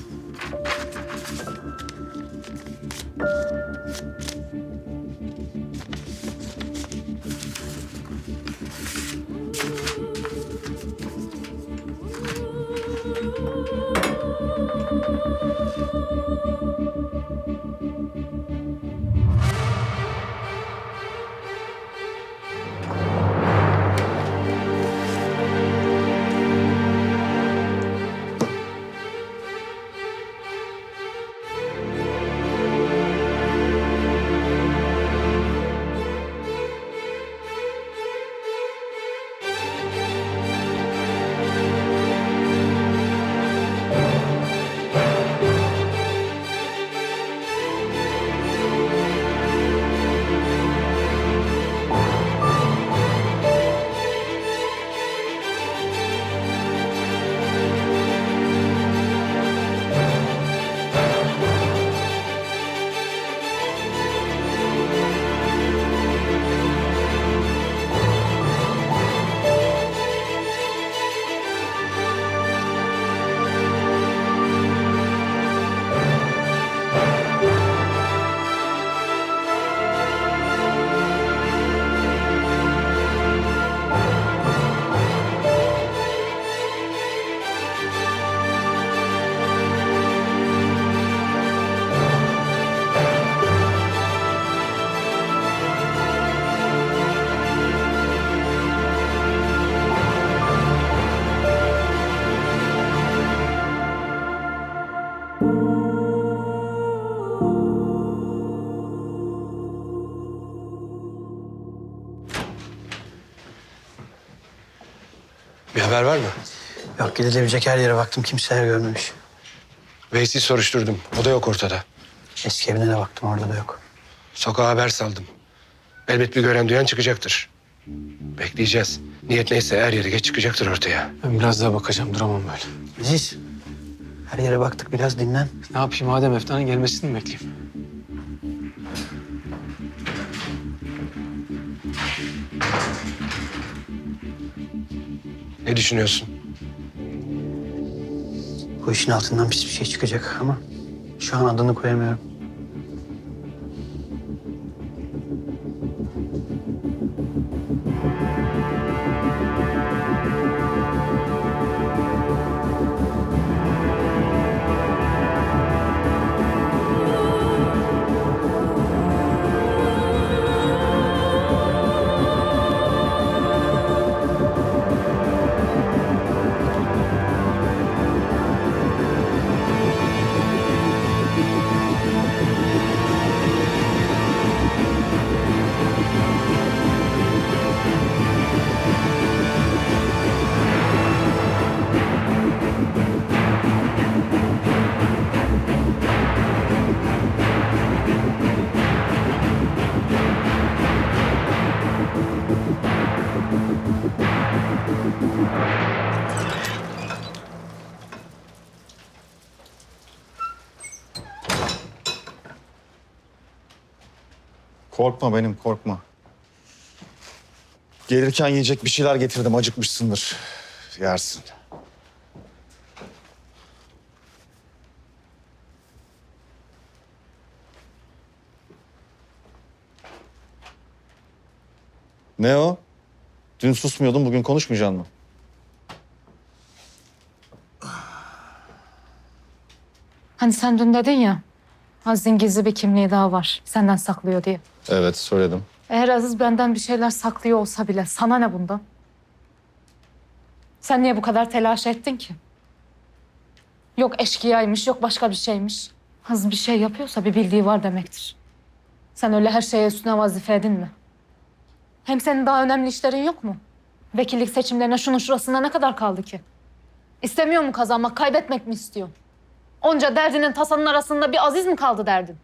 Bir haber var mı? Yok, gidilebilecek her yere baktım, kimseler görmemiş. Veysi'yi soruşturdum. O da yok ortada. Eski evine de baktım, orada da yok. Sokağa haber saldım. Elbet bir gören duyan çıkacaktır. Bekleyeceğiz. Niyet neyse er ya da geç çıkacaktır ortaya. Ben biraz daha bakacağım, duramam böyle. Aziz, her yere baktık, biraz dinlen. Ne yapayım Adem Efnan'ın gelmesini mi bekleyeyim? Ne düşünüyorsun? Bu işin altından pis bir şey çıkacak ama şu an adını koyamıyorum. Korkma benim, korkma. Gelirken yiyecek bir şeyler getirdim, acıkmışsındır. Yersin. Ne o? Dün susmuyordun, bugün konuşmayacaksın mı? Hani sen dün dedin ya, Aziz'in gizli bir kimliği daha var. Senden saklıyor diye. Evet, söyledim. Eğer Aziz benden bir şeyler saklıyor olsa bile sana ne bundan? Sen niye bu kadar telaş ettin ki? Yok eşkıyaymış, yok başka bir şeymiş. Aziz bir şey yapıyorsa bir bildiği var demektir. Sen öyle her şeye üstüne vazife edinme. Hem senin daha önemli işlerin yok mu? Vekillik seçimlerine şunun şurasında ne kadar kaldı ki? İstemiyor mu kazanmak, kaybetmek mi istiyor? Onca derdinin tasanın arasında bir Aziz mi kaldı derdin?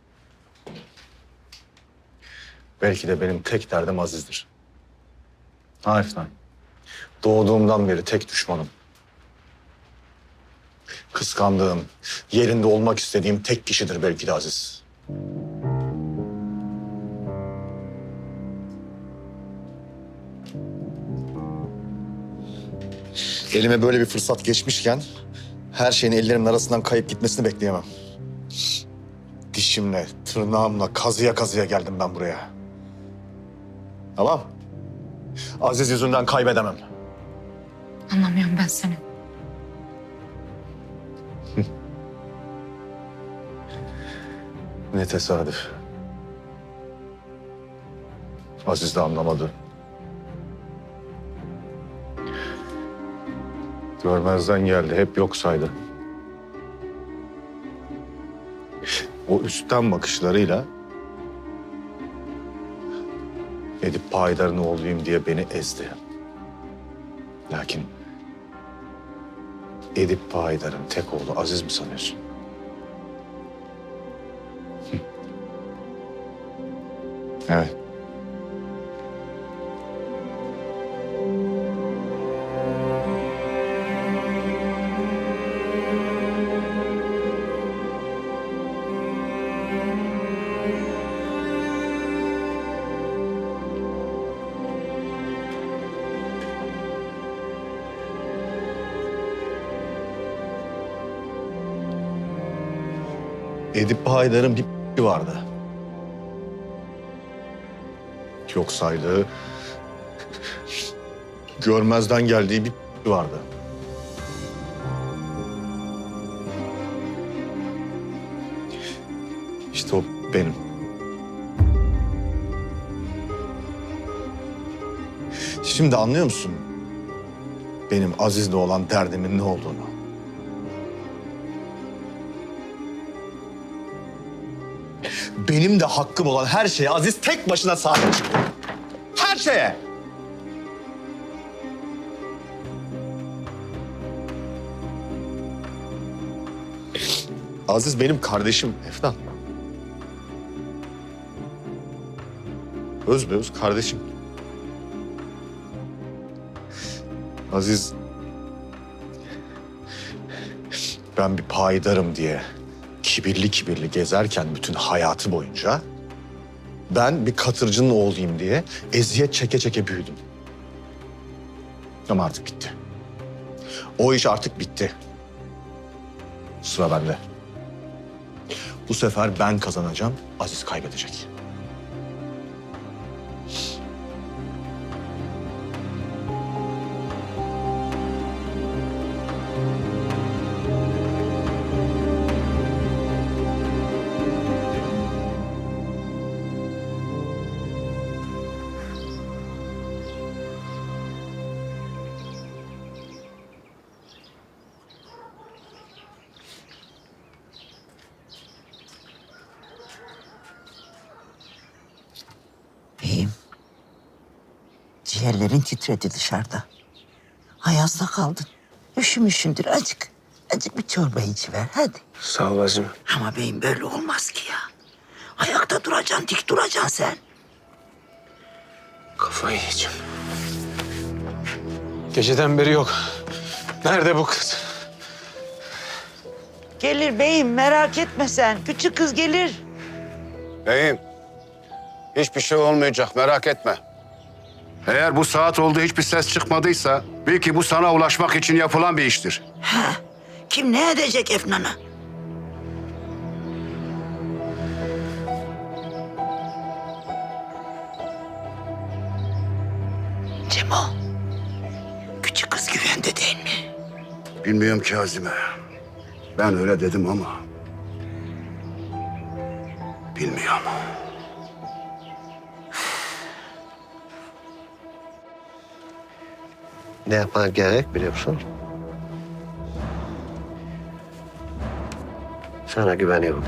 Belki de benim tek derdim Aziz'dir. Ha Efnan. Doğduğumdan beri tek düşmanım. Kıskandığım, yerinde olmak istediğim tek kişidir belki de Aziz. Elime böyle bir fırsat geçmişken her şeyin ellerimin arasından kayıp gitmesini bekleyemem. Dişimle, tırnağımla kazıya kazıya geldim ben buraya. Tamam. Aziz yüzünden kaybedemem. Anlamıyorum ben seni. Ne tesadüf. Aziz de anlamadı. Görmezden geldi, hep yok saydı. O üstten bakışlarıyla Edip Payidar'ın oğluyum diye beni ezdi. Lakin Edip Payidar'ın tek oğlu Aziz mi sanıyorsun? Evet. Edip Payidar'ın bir vardı. Yok saydığı, görmezden geldiği bir vardı. İşte o benim. Şimdi anlıyor musun benim Aziz'le olan derdimin ne olduğunu? Benim de hakkım olan her şeye Aziz tek başına sahip çıktı. Her şeye. Aziz benim kardeşim Efnan. Özbeöz kardeşim. Aziz, ben bir payidarım diye kibirli kibirli gezerken bütün hayatı boyunca ben bir katırcının oğluyum diye eziyet çeke çeke büyüdüm. Ama artık bitti. O iş artık bitti. Sıra bende. Bu sefer ben kazanacağım, Aziz kaybedecek. Beyim, ciğerlerin titredi dışarıda. Ayazda kaldın. Üşümüşsündür azıcık. Azıcık bir çorba içiver hadi. Sağ ol Azim. Ama beyim böyle olmaz ki ya. Ayakta duracaksın, dik duracaksın sen. Kafayı yiyeceğim. Geceden beri yok. Nerede bu kız? Gelir beyim merak etme sen. Küçük kız gelir. Beyim, Hiçbir şey olmayacak, merak etme. Eğer bu saat oldu hiçbir ses çıkmadıysa bil ki bu sana ulaşmak için yapılan bir iştir. Ha, kim ne edecek Efnan'a? Cemo, küçük kız güvende değil mi? Bilmiyorum ki Azime. Ben öyle dedim ama bilmiyorum. Ne yapman gerek biliyor musun? Sana güveniyorum.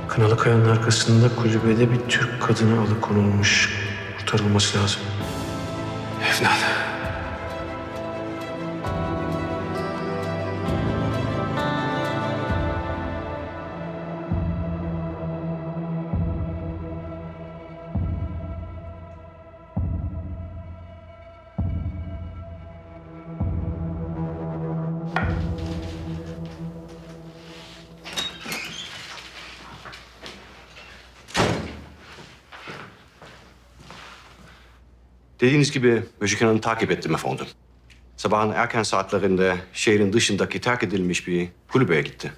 Kınalı Kaya'nın arkasında kulübede bir Türk kadını alıkonulmuş. Kurtarılması lazım. Efnan. Dediğiniz gibi Möjükenan'ı takip ettim efendim. Sabahın erken saatlerinde şehrin dışındaki terk edilmiş bir kulübeye gitti.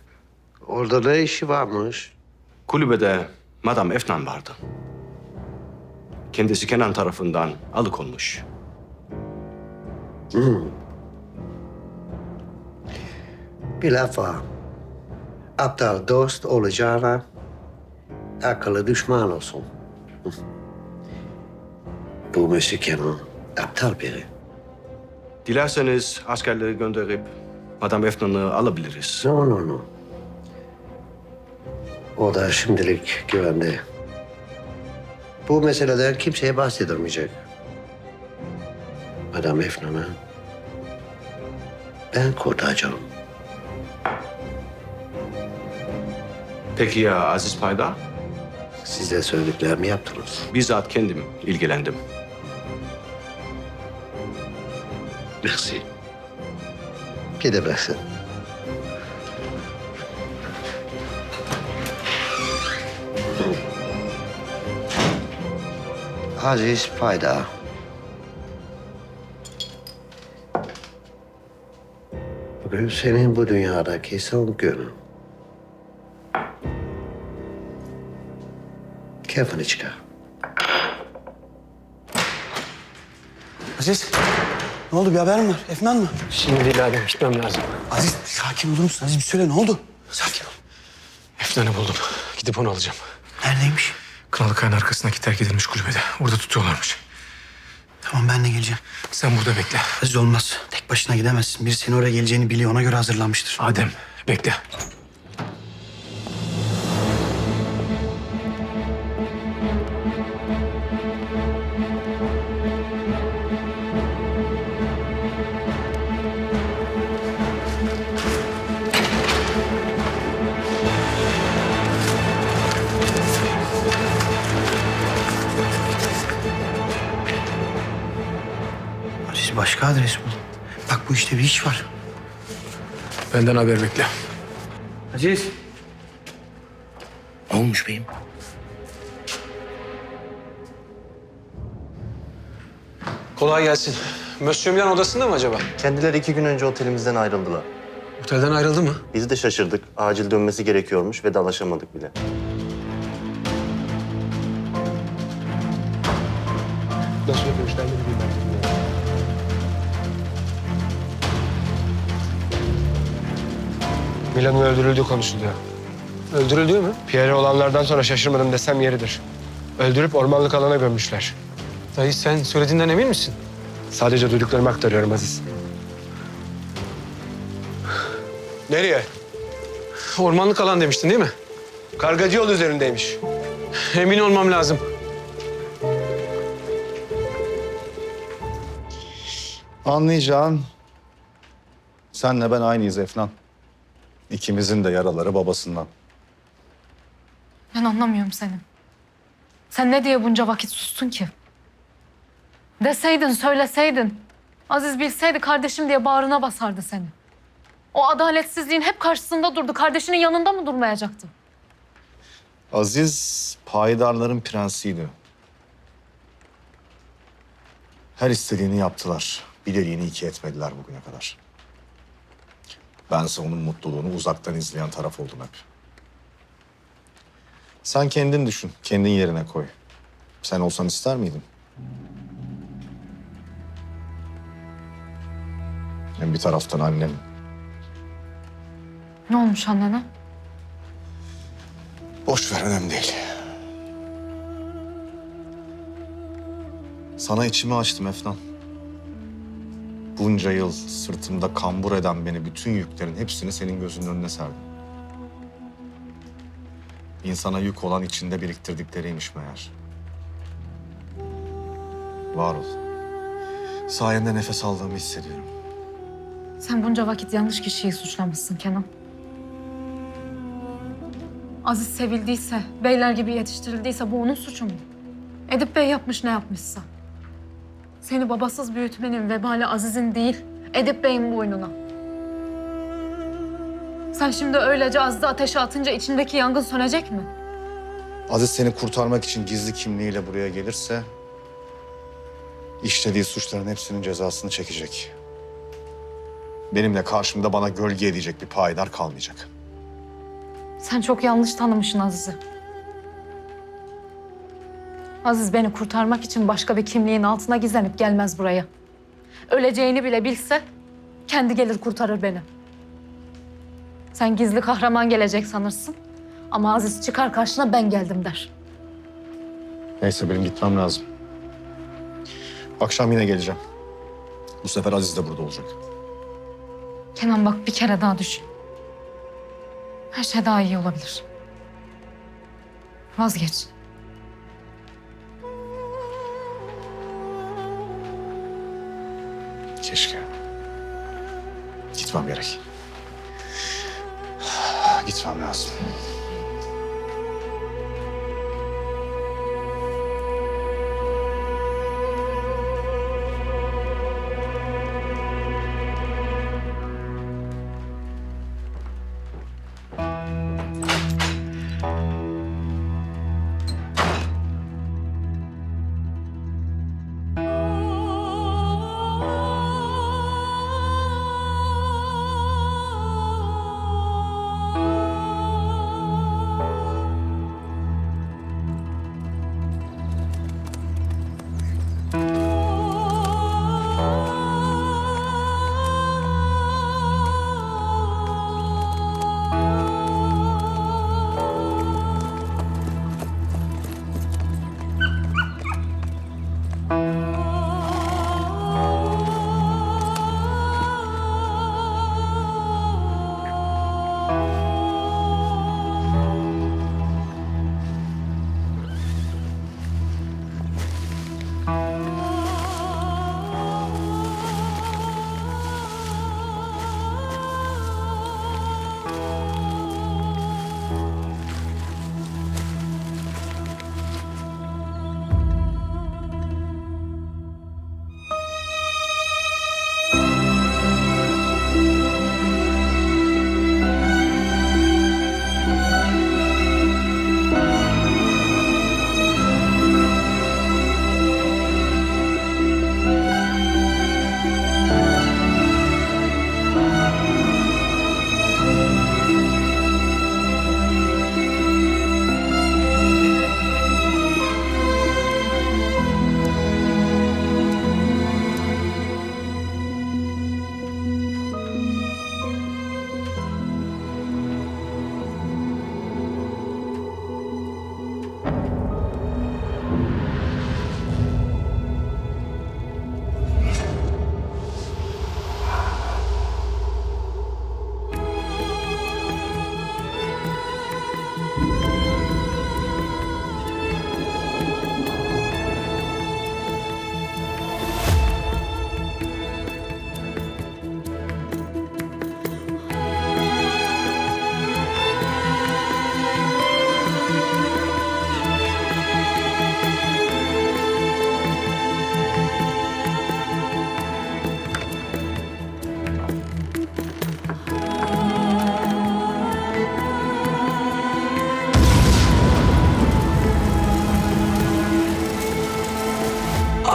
Orada ne işi varmış? Kulübede Madame Efnan vardı. Kendisi Kenan tarafından alıkonmuş. Bir laf var. Aptal dost olacağına akıllı düşman olsun. Bu Monsieur Kenan aptal biri. Dilerseniz askerleri gönderip Madame Efnan'ı alabiliriz. No. O da şimdilik güvende. Bu meseleden kimseye bahsedilmeyecek. Madame Efnan'ı ben kurtaracağım. Peki ya Aziz Payda? Size söylediklerimi yaptınız. Bizzat kendim ilgilendim. Merci. Bir de merci. Aziz Payda. Bugün senin bu dünyadaki son günün. Keyfini çıkar. Aziz, ne oldu? Bir haber mi var? Efnan mı? Şimdi değil abi, gitmem lazım. Aziz, sakin olur musun? Aziz bir söyle, ne oldu? Sakin ol. Efnan'ı buldum. Gidip onu alacağım. Neredeymiş? Kınalı Kaya'nın arkasındaki terk edilmiş kulübede. Orada tutuyorlarmış. Tamam, ben de geleceğim. Sen burada bekle. Aziz olmaz. Tek başına gidemezsin. Biri senin oraya geleceğini biliyor. Ona göre hazırlanmıştır. Adem, bekle. Aziz, başka adres bul. Bak, bu işte bir iş var. Benden haber bekle. Aziz. Ne olmuş beyim? Kolay gelsin. Monsieur Milan odasında mı acaba? Kendileri 2 gün önce otelimizden ayrıldılar. Otelden ayrıldı mı? Biz de şaşırdık. Acil dönmesi gerekiyormuş ve dalaşamadık bile. Nasıl yapıyormuşlar beni bilmem. Milan'ın öldürüldüğü konuşuluyor. Öldürüldü mü? Pierre olanlardan sonra şaşırmadım desem yeridir. Öldürüp ormanlık alana gömmüşler. Dayı sen söylediğinden emin misin? Sadece duyduklarımı aktarıyorum Aziz. Nereye? Ormanlık alan demiştin değil mi? Kargacı yol üzerindeymiş. Emin olmam lazım. Anlayacağın senle ben aynıyız Efnan. İkimizin de yaraları babasından. Ben anlamıyorum seni. Sen ne diye bunca vakit sustun ki? Deseydin, söyleseydin. Aziz bilseydi kardeşim diye bağrına basardı seni. O adaletsizliğin hep karşısında durdu. Kardeşinin yanında mı durmayacaktı? Aziz payidarların prensiydi. Her istediğini yaptılar. Bir deliğini iki etmediler bugüne kadar. Bense onun mutluluğunu uzaktan izleyen taraf oldum hep. Sen kendin düşün, kendin yerine koy. Sen olsan ister miydin? Hem bir taraftan annem. Ne olmuş annene? Boş ver, önemli değil. Sana içimi açtım Efnan. Bunca yıl sırtımda kambur eden beni, bütün yüklerin hepsini senin gözünün önüne serdim. İnsana yük olan içinde biriktirdikleriymiş meğer. Var ol. Sayende nefes aldığımı hissediyorum. Sen bunca vakit yanlış kişiyi suçlamışsın Kenan. Aziz sevildiyse, beyler gibi yetiştirildiyse bu onun suçu mu? Edip Bey yapmış ne yapmışsa. Seni babasız büyütmenin vebali Aziz'in değil, Edip Bey'in boynuna. Sen şimdi öylece Aziz'i ateşe atınca içindeki yangın sönecek mi? Aziz seni kurtarmak için gizli kimliğiyle buraya gelirse... ...işlediği suçların hepsinin cezasını çekecek. Benimle karşımda bana gölge edecek bir payidar kalmayacak. Sen çok yanlış tanımışsın Aziz'i. Aziz beni kurtarmak için başka bir kimliğin altına gizlenip gelmez buraya. Öleceğini bile bilse kendi gelir kurtarır beni. Sen gizli kahraman gelecek sanırsın. Ama Aziz çıkar karşına ben geldim der. Neyse benim gitmem lazım. Akşam yine geleceğim. Bu sefer Aziz de burada olacak. Kenan bak bir kere daha düşün. Her şey daha iyi olabilir. Vazgeç. Keşke. Gitmem gerek. Gitmem lazım.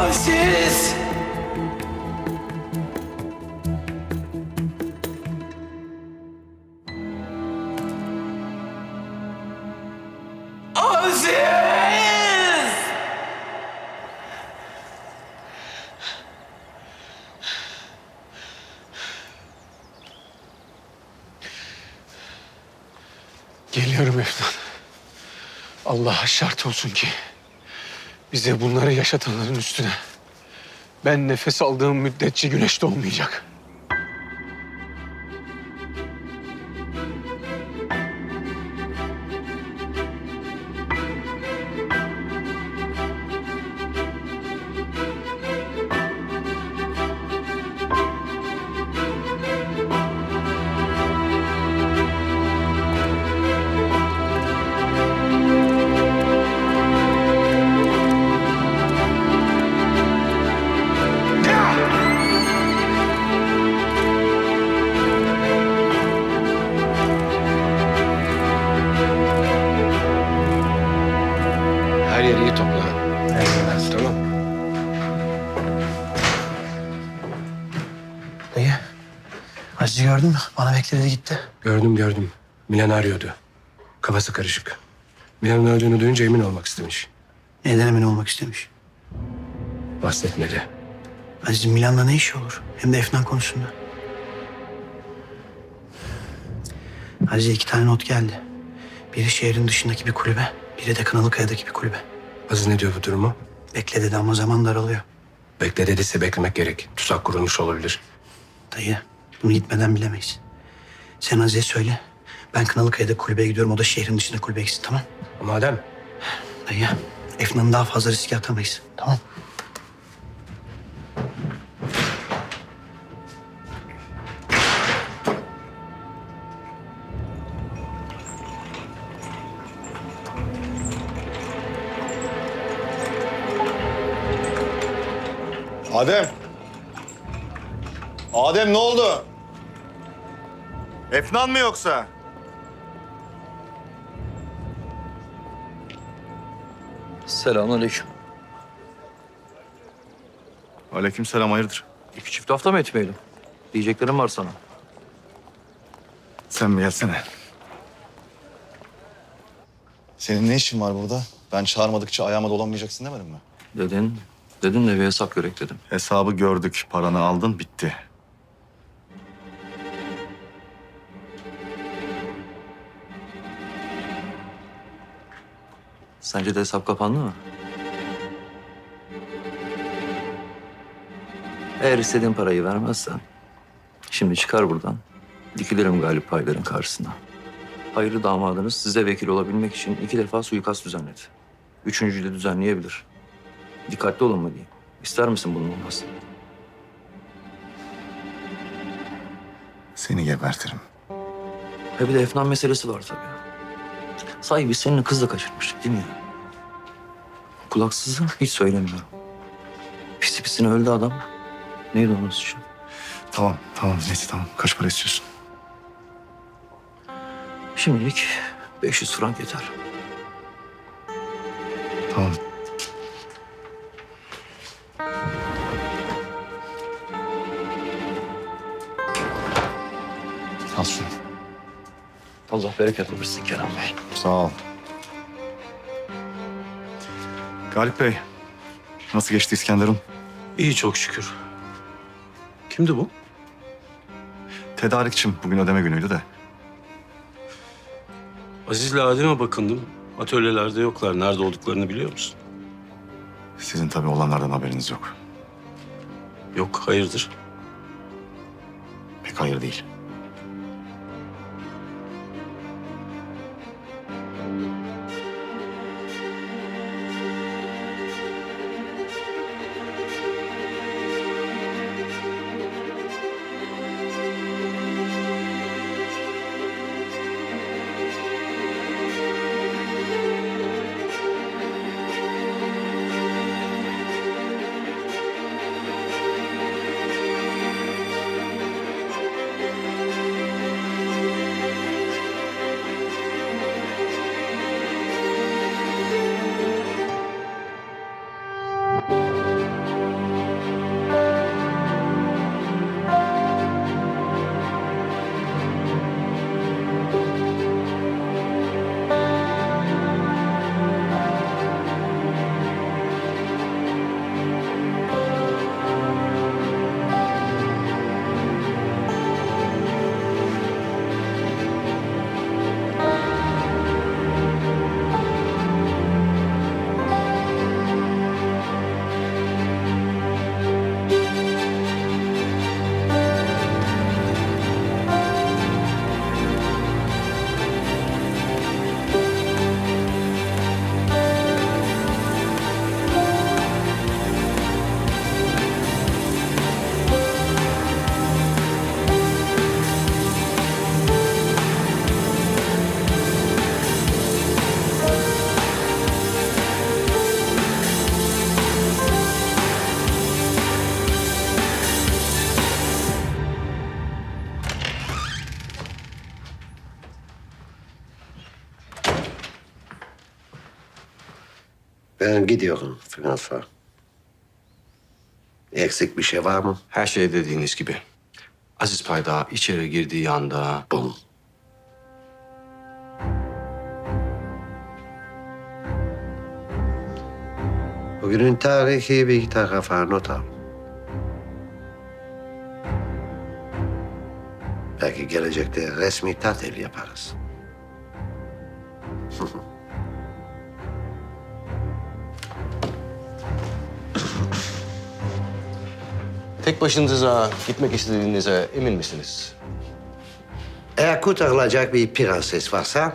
Aziz! Aziz! Geliyorum Efnan. Allah'a şart olsun ki bize bunları yaşatanların üstüne ben nefes aldığım müddetçe güneş doğmayacak. Her yeri iyi topla. Tamam. Dayı, Aziz'i gördün mü? Bana bekledi gitti. Gördüm. Milan arıyordu. Kafası karışık. Milan'ın öldüğünü duyunca emin olmak istemiş. Neden emin olmak istemiş? Bahsetmedi. Aziz'in Milan'la ne işi olur? Hem de Efnan konusunda. Aziz'e 2 tane not geldi. Biri şehrin dışındaki bir kulübe, biri de Kınalıkaya'daki bir kulübe. Aziz ne diyor bu durumu? Bekle dedi ama zaman daralıyor. Bekle dediyse beklemek gerek. Tuzak kurulmuş olabilir. Dayı, bunu gitmeden bilemeyiz. Sen Aziz'e söyle. Ben Kınalıkaya'da kulübeye gidiyorum, o da şehrin dışında kulübeye gitsin, tamam? Madem. Dayı, Efnan'ı daha fazla riske atamayız, tamam? Adem. Adem ne oldu? Efnan mı yoksa? Selamünaleyküm. Aleykümselam, hayırdır? 2 çift hafta mı etmeyelim? Diyeceklerim var sana. Sen bir gelsene. Senin ne işin var burada? Ben çağırmadıkça ayağıma dolanmayacaksın demedim mi? Dedin de bir hesap görek dedim. Hesabı gördük, paranı aldın, bitti. Sence de hesap kapandı mı? Eğer istediğin parayı vermezsen şimdi çıkar buradan. Dikilirim Galip Paydar'ın karşısına. Hayırlı damadınız size vekil olabilmek için 2 defa suikast düzenledi. 3.'yü de düzenleyebilir. Dikkatli olun mu diyeyim. İster misin bunun olmasını? Seni gebertirim. Bir de Efnan meselesi var tabii. Sahi biz seninle kız da kaçırmıştık değil mi ya? Kulaksızı hiç söylemiyorum. Pisi pisine öldü adam. Neydi onun suçu? Tamam, neyse tamam. Kaç para istiyorsun? Şimdilik 500 frank yeter. Tamam. Al şunu. Allah bereket versin Kenan Bey. Sağ ol. Galip Bey, nasıl geçti İskenderun? İyi çok şükür. Kimdi bu? Tedarikçim, bugün ödeme günüydü de. Aziz'le Adem'e bakındım. Atölyelerde yoklar. Nerede olduklarını biliyor musun? Sizin tabii olanlardan haberiniz yok. Yok, hayırdır? Pek hayır değil. Ben gidiyorum François. Eksik bir şey var mı? Her şey dediğiniz gibi. Aziz Paydar içeri girdiği anda... Bum. Bugünün tarihi bir tarafa not al. Belki gelecekte resmi tatil yaparız. Tek başınıza gitmek istediğinize emin misiniz? Eğer kurtarılacak bir prenses varsa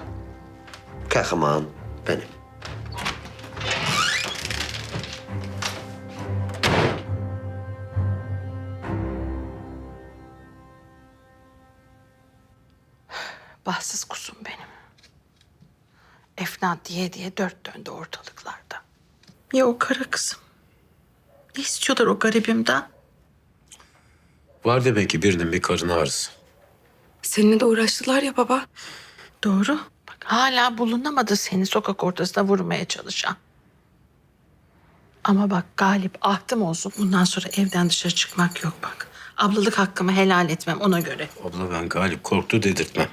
kahraman benim. Bahtsız kuzum benim. Efna diye diye dört döndü ortalıklarda. Ya o kara kızım? Ne istiyorlar o garibimden? Var demek ki birinin bir karın ağrısı. Seninle de uğraştılar ya baba. Doğru. Bak hala bulunamadı seni sokak ortasına vurmaya çalışan. Ama bak Galip ahtım olsun. Bundan sonra evden dışarı çıkmak yok bak. Ablalık hakkımı helal etmem ona göre. Abla ben Galip korktu dedirtmem.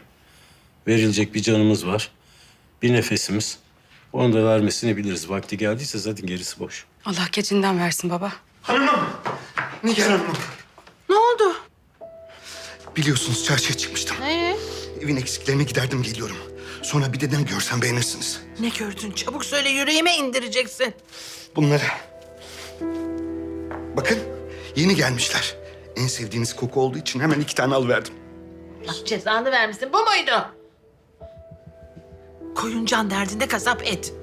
Verilecek bir canımız var. Bir nefesimiz. Onu da vermesini biliriz. Vakti geldiyse zaten gerisi boş. Allah keçinden versin baba. Hanımım! Nigar Hanım'ım. Ne oldu? Biliyorsunuz çarşıya çıkmıştım. Evin eksiklerini giderdim geliyorum. Sonra bir deden görsem beğenirsiniz. Ne gördün? Çabuk söyle yüreğime indireceksin. Bunları. Bakın yeni gelmişler. En sevdiğiniz koku olduğu için hemen 2 tane alıverdim. Allah cezanı vermesin. Bu muydu? Koyun can derdinde kasap et.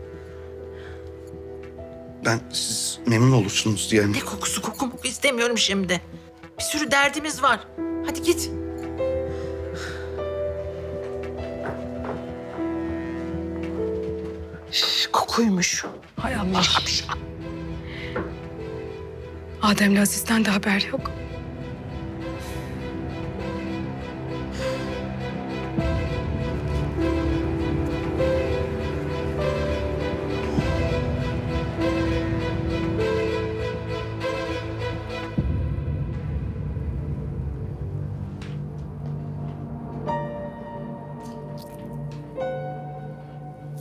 Ben siz memnun olursunuz diye. Ne kokusu koku istemiyorum şimdi. Bir sürü derdimiz var. Hadi git. Kokuymuş. Hay Allah. Adem'le Aziz'den de haber yok.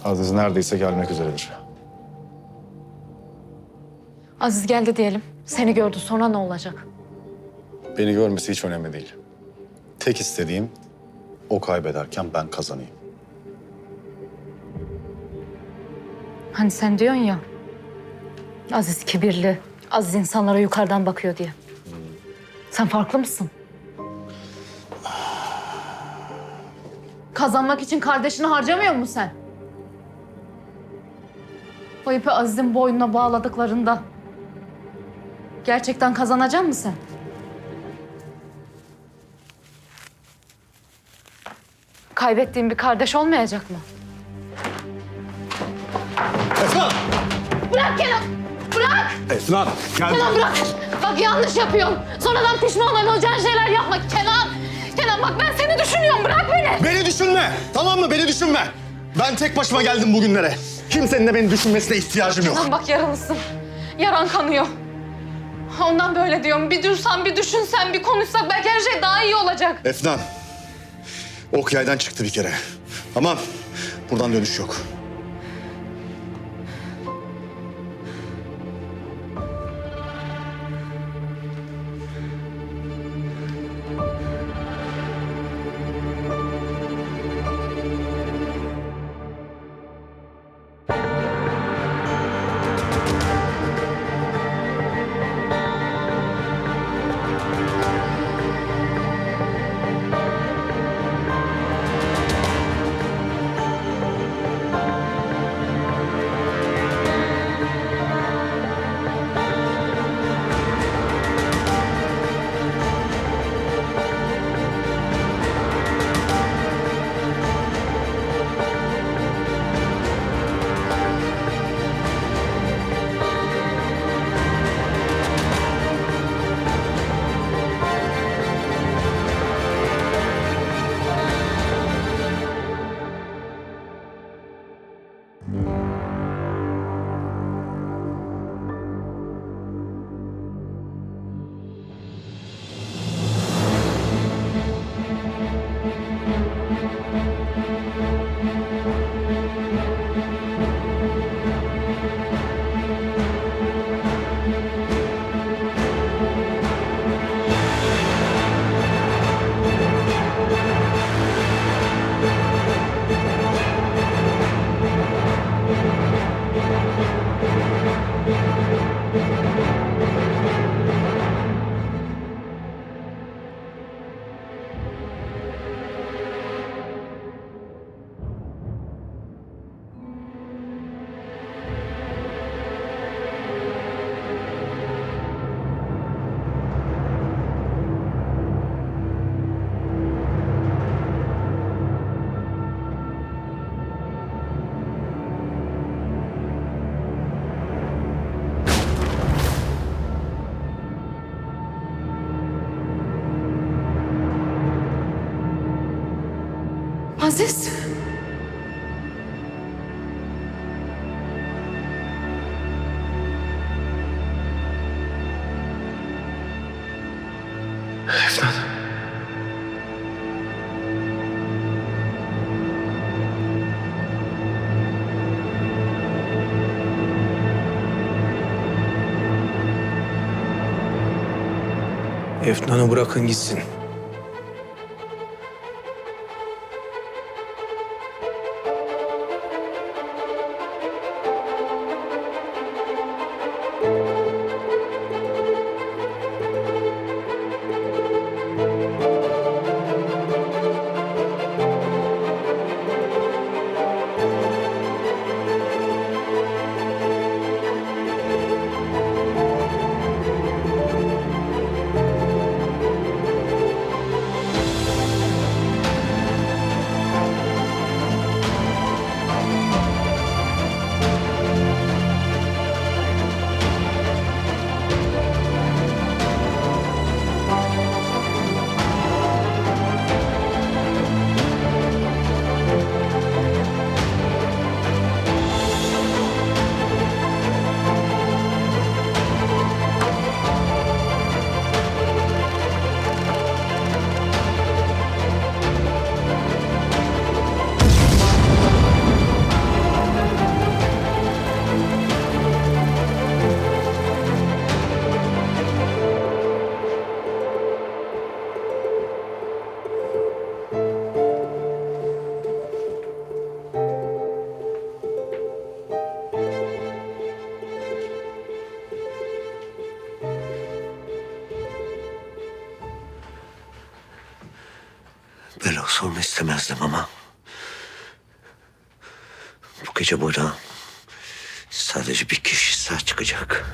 Aziz neredeyse gelmek üzeredir. Aziz geldi diyelim. Seni gördü. Sonra ne olacak? Beni görmesi hiç önemli değil. Tek istediğim o kaybederken ben kazanayım. Hani sen diyorsun ya, Aziz kibirli, Aziz insanlara yukarıdan bakıyor diye. Sen farklı mısın? Kazanmak için kardeşini harcamıyor musun sen? O ipi Aziz'in boynuna bağladıklarında gerçekten kazanacak mısın sen? Kaybettiğin bir kardeş olmayacak mı? Efnan! Bırak Kenan! Bırak! Efnan! Kenan bırak! Bak yanlış yapıyorsun. Sonradan pişman olacağın şeyler yapma Kenan! Kenan bak ben seni düşünüyorum. Bırak beni! Beni düşünme! Tamam mı? Beni düşünme! Ben tek başıma geldim bugünlere. Kimsenin de beni düşünmesine ihtiyacım yok. Kenan bak yaralısın. Yaran kanıyor. Ondan böyle diyorum. Bir dursan, bir düşünsen, bir konuşsak belki her şey daha iyi olacak. Efnan, ok yaydan çıktı bir kere. Tamam, buradan dönüş yok. Aziz. Efnan. Efnan'ı bırakın gitsin. Böyle olsun istemezdim ama bu gece burada sadece bir kişi sağ çıkacak.